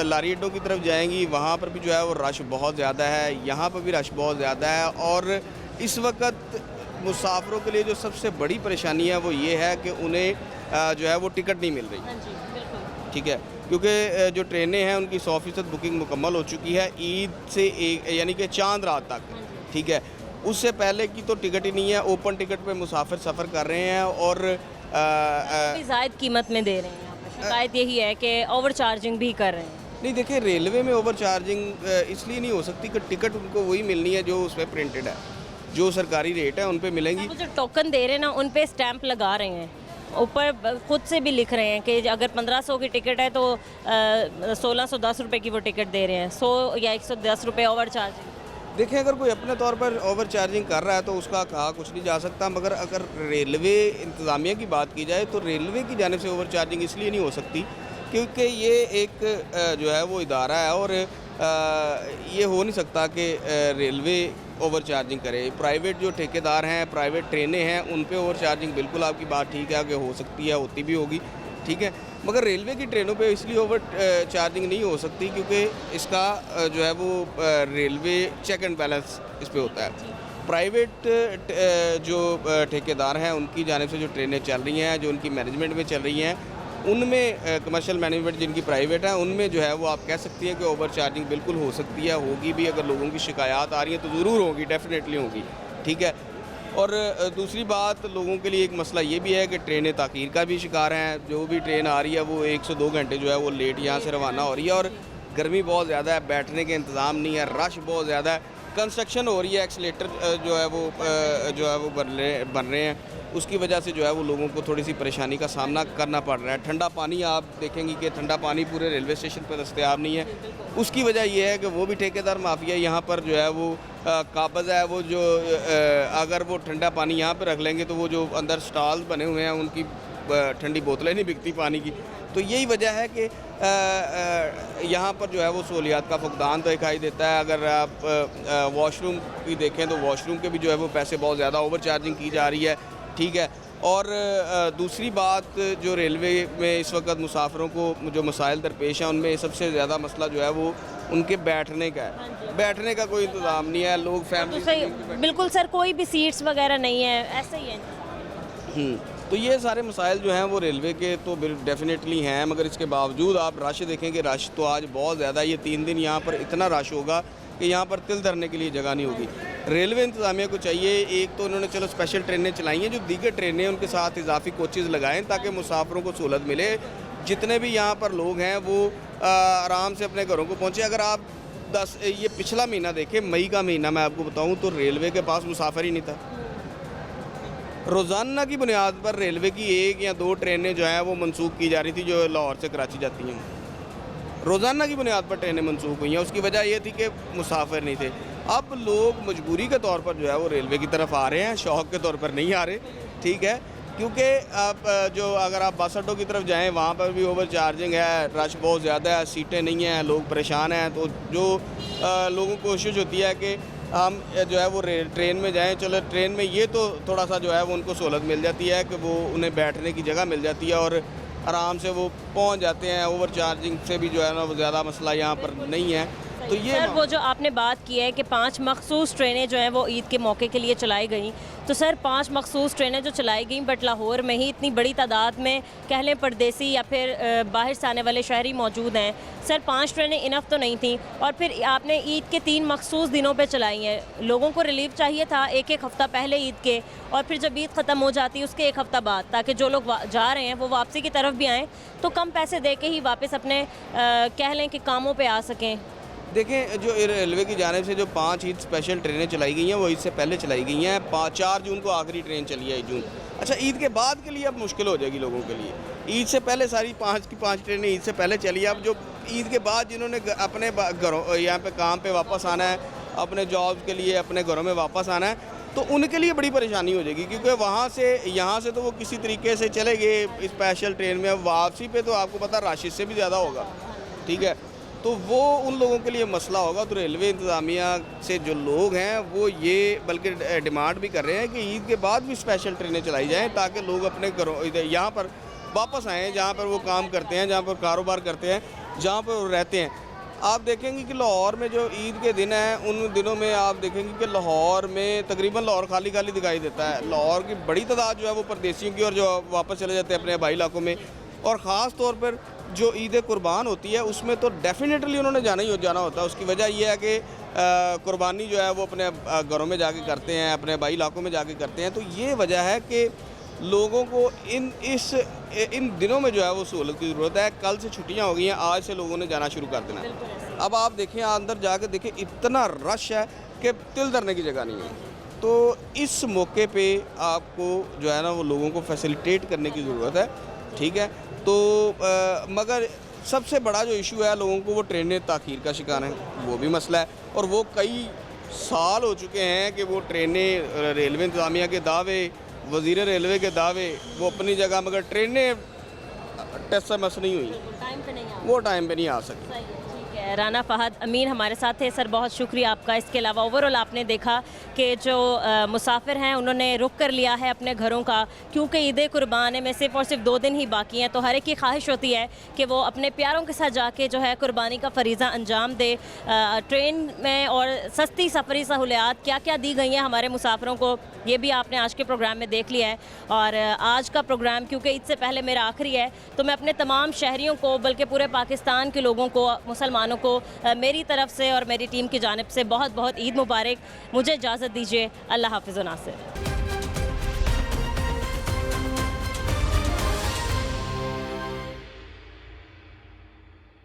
लारी अड्डों की तरफ जाएंगी वहाँ पर भी जो है वो रश बहुत ज़्यादा है, यहाँ पर भी रश बहुत ज़्यादा है। और इस वक्त मुसाफिरों के लिए जो सबसे बड़ी परेशानी है वो ये है कि उन्हें जो है वो टिकट नहीं मिल रही। ठीक है, क्योंकि जो ट्रेनें हैं उनकी 100% बुकिंग मुकम्मल हो चुकी है ईद से यानी कि चांद रात तक। ठीक है, उससे पहले की तो टिकट ही नहीं है। ओपन टिकट पे मुसाफिर सफ़र कर रहे हैं और ज़ायद कीमत में दे रहे हैं। यहाँ पर शिकायत यही है कि ओवर चार्जिंग भी कर रहे हैं। नहीं, देखिए रेलवे में ओवर चार्जिंग इसलिए नहीं हो सकती कि टिकट उनको वही मिलनी है जो उस पर प्रिंटेड है, जो सरकारी रेट है उन पे मिलेंगी। जो टोकन दे रहे हैं ना उन पे स्टैंप लगा रहे हैं, ऊपर खुद से भी लिख रहे हैं कि अगर 1500 की टिकट है तो 1610 रुपये की वो टिकट दे रहे हैं, 100 या 110 रुपये ओवर चार्जिंग। देखें, अगर कोई अपने तौर पर ओवर चार्जिंग कर रहा है तो उसका कहा कुछ नहीं जा सकता, मगर अगर रेलवे इंतज़ामिया की बात की जाए तो रेलवे की जानिब से ओवर चार्जिंग इसलिए नहीं हो सकती क्योंकि ये एक जो है वो इदारा है और ये हो नहीं सकता कि रेलवे ओवर चार्जिंग करे। प्राइवेट जो ठेकेदार हैं, प्राइवेट ट्रेनें हैं, उन पे ओवर चार्जिंग बिल्कुल आपकी बात ठीक है कि हो सकती है, होती भी होगी। ठीक है, मगर रेलवे की ट्रेनों पे इसलिए ओवर चार्जिंग नहीं हो सकती क्योंकि इसका जो है वो रेलवे चेक एंड बैलेंस इस पे होता है। प्राइवेट जो ठेकेदार हैं उनकी जानिब से जो ट्रेनें चल रही हैं, जो उनकी मैनेजमेंट में चल रही हैं, उनमें कमर्शियल मैनेजमेंट जिनकी प्राइवेट है उनमें जो है वो आप कह सकती हैं कि ओवर चार्जिंग बिल्कुल हो सकती है, होगी भी। अगर लोगों की शिकायत आ रही है तो ज़रूर होगी, डेफिनेटली होगी। ठीक है, और दूसरी बात लोगों के लिए एक मसला ये भी है कि ट्रेनें ताख़ीर का भी शिकार हैं। जो भी ट्रेन आ रही है वो 1 से 2 घंटे जो है वो लेट यहाँ से रवाना हो रही है और गर्मी बहुत ज़्यादा है, बैठने के इंतज़ाम नहीं है, रश बहुत ज़्यादा है, कंस्ट्रक्शन हो रही है, एक्सीलेटर जो है वो बन रहे हैं, उसकी वजह से जो है वो लोगों को थोड़ी सी परेशानी का सामना करना पड़ रहा है। ठंडा पानी आप देखेंगी कि ठंडा पानी पूरे रेलवे स्टेशन पर दस्तयाब नहीं है। उसकी वजह ये है कि वो भी ठेकेदार माफिया यहाँ पर जो है वो काबज़ है, वो जो अगर वो ठंडा पानी यहाँ पर रख लेंगे तो वो जो अंदर स्टॉल बने हुए हैं उनकी ठंडी बोतलें नहीं बिकती पानी की। तो यही वजह है कि यहाँ पर जो है वो सहूलियात का फुकदान तो दिखाई देता है। अगर आप वॉशरूम की देखें तो वॉशरूम के भी जो है वो पैसे बहुत ज़्यादा ओवर चार्जिंग की जा रही है। ठीक है, और दूसरी बात जो रेलवे में इस वक्त मुसाफिरों को जो मसाइल दरपेश हैं उनमें सबसे ज़्यादा मसला जो है वो उनके बैठने का है। बैठने का कोई इंतज़ाम नहीं है, लोग फैमिली सही बिल्कुल सर, कोई भी सीट्स वगैरह नहीं है, ऐसे ही है। तो ये सारे मसाइल जो हैं वो रेलवे के तो डेफिनेटली हैं, मगर इसके बावजूद आप रश देखेंगे, रश तो आज बहुत ज़्यादा, ये 3 दिन यहाँ पर इतना रश होगा कि यहाँ पर तिल धरने के लिए जगह नहीं होगी। रेलवे इंतज़ामिया को चाहिए, एक तो उन्होंने चलो स्पेशल ट्रेनें चलाई हैं, जो दीगर ट्रेनें उनके साथ इजाफी कोचेज़ लगाएं ताकि मुसाफिरों को सहूलत मिले। जितने भी यहाँ पर लोग हैं वो आराम से अपने घरों को पहुँचे। अगर आप ये पिछला महीना देखें, मई का महीना मैं आपको बताऊँ तो रेलवे के पास मुसाफिर ही नहीं था। रोज़ाना की बुनियाद पर रेलवे की 1 या 2 ट्रेनें जो हैं वो मनसूख की जा रही थी जो लाहौर से कराची जाती हैं। रोज़ाना की बुनियाद पर ट्रेनें मनसूख हुई हैं। उसकी वजह ये थी कि मुसाफिर नहीं थे। अब लोग मजबूरी के तौर पर जो है वो रेलवे की तरफ आ रहे हैं, शौक़ के तौर पर नहीं आ रहे। ठीक है, क्योंकि आप जो अगर आप बस अड्डों की तरफ जाएँ वहाँ पर भी ओवर चार्जिंग है, रश बहुत ज़्यादा है, सीटें नहीं हैं, लोग परेशान हैं। तो जो लोगों को कोशिश होती है कि हम जो है वो ट्रेन में जाएं, चलो ट्रेन में ये तो थोड़ा सा जो है वो उनको सहूलत मिल जाती है कि वो उन्हें बैठने की जगह मिल जाती है और आराम से वो पहुंच जाते हैं। ओवर चार्जिंग से भी जो है ना वो ज़्यादा मसला यहाँ पर नहीं है। तो ये सर वो जो आपने बात की है कि 5 मखसूस ट्रेनें जो हैं वो ईद के मौके के लिए चलाई गई, तो सर 5 मखसूस ट्रेनें जो चलाई गई, बट लाहौर में ही इतनी बड़ी तादाद में कह लें परदेसी या फिर बाहर से आने वाले शहरी मौजूद हैं। सर 5 ट्रेनें इनफ तो नहीं थी और फिर आपने ईद के 3 मखसूस दिनों पे चलाई हैं। लोगों को रिलीफ चाहिए था 1-1 हफ़्ता पहले ईद के, और फिर जब ईद ख़त्म हो जाती है उसके 1 हफ़्ता बाद, ताकि जो लोग जा रहे हैं वो वापसी की तरफ भी आएँ तो कम पैसे दे के ही वापस अपने कह लें कि कामों पर आ सकें। देखें, जो रेलवे की जानिब से जो 5 ईद स्पेशल ट्रेनें चलाई गई हैं वो ईद से पहले चलाई गई हैं। 4 जून को आखिरी ट्रेन चली है, जून। अच्छा, ईद के बाद के लिए अब मुश्किल हो जाएगी लोगों के लिए। ईद से पहले सारी 5 की 5 ट्रेनें ईद से पहले चली है। अब जो ईद के बाद जिन्होंने अपने घरों यहाँ पे काम पे वापस आना है, अपने जॉब के लिए अपने घरों में वापस आना है, तो उनके लिए बड़ी परेशानी हो जाएगी क्योंकि वहाँ से यहाँ से तो वो किसी तरीके से चले गए स्पेशल ट्रेन में। अब वापसी पे तो आपको पता रश इससे भी ज़्यादा होगा। ठीक है, तो वो उन लोगों के लिए मसला होगा। तो रेलवे इंतज़ामिया से जो लोग हैं वो ये बल्कि डिमांड भी कर रहे हैं कि ईद के बाद भी स्पेशल ट्रेनें चलाई जाएं ताकि लोग अपने घरों यहाँ पर वापस आएँ जहाँ पर वो काम करते हैं, जहाँ पर कारोबार करते हैं, जहाँ पर वो रहते हैं। आप देखेंगे कि लाहौर में जो ईद के दिन हैं उन दिनों में आप देखेंगे कि लाहौर में तकरीबन लाहौर खाली खाली दिखाई देता है। लाहौर की बड़ी तादाद जो है वो परदेशियों की और जो वापस चले जाते हैं अपने आबाई इलाकों में। और ख़ास तौर पर जो ईद कुर्बान होती है उसमें तो डेफिनेटली उन्होंने जाना होता है। उसकी वजह यह है कि कुर्बानी जो है वो अपने घरों में जाके करते हैं, अपने आबाई इलाकों में जाके करते हैं। तो ये वजह है कि लोगों को इन दिनों में जो है वो सहूलत की ज़रूरत है। कल से छुट्टियां हो गई हैं, आज से लोगों ने जाना शुरू कर देना है। अब आप देखें अंदर जाके देखें इतना रश है कि तिल धरने की जगह नहीं है। तो इस मौके पे आपको जो है ना वो लोगों को फैसिलिटेट करने की ज़रूरत है, ठीक है। तो मगर सबसे बड़ा जो इशू है लोगों को वो ट्रेनें ताख़ीर का शिकार हैं, वो भी मसला है। और वो कई साल हो चुके हैं कि वो ट्रेनें रेलवे इंतज़ामिया के दावे, वज़ीर रेलवे के दावे वो अपनी जगह, मगर ट्रेनें टेस्ट मस नहीं हुई, वो टाइम पे नहीं आ सकी। राना फ़हद अमीन हमारे साथ थे। सर बहुत शुक्रिया आपका। इसके अलावा ओवरऑल आपने देखा कि जो मुसाफिर हैं उन्होंने रुक कर लिया है अपने घरों का, क्योंकि ईद कुर्बान में सिर्फ़ और सिर्फ 2 दिन ही बाकी हैं। तो हर एक की ख्वाहिश होती है कि वो अपने प्यारों के साथ जाके जो है कुर्बानी का फरीज़ा अंजाम दे। ट्रेन में और सस्ती सफरी सहूलियात क्या क्या दी गई हैं हमारे मुसाफिरों को, ये भी आपने आज के प्रोग्राम में देख लिया है। और आज का प्रोग्राम क्योंकि ईद से पहले मेरा आखिरी है, तो मैं अपने तमाम शहरियों को बल्कि पूरे पाकिस्तान के लोगों को, मुसलमानों को मेरी तरफ से और मेरी टीम की जानिब से बहुत बहुत ईद मुबारक। मुझे इजाज़त दीजिए। अल्लाह हाफ़िज़ व नासिर।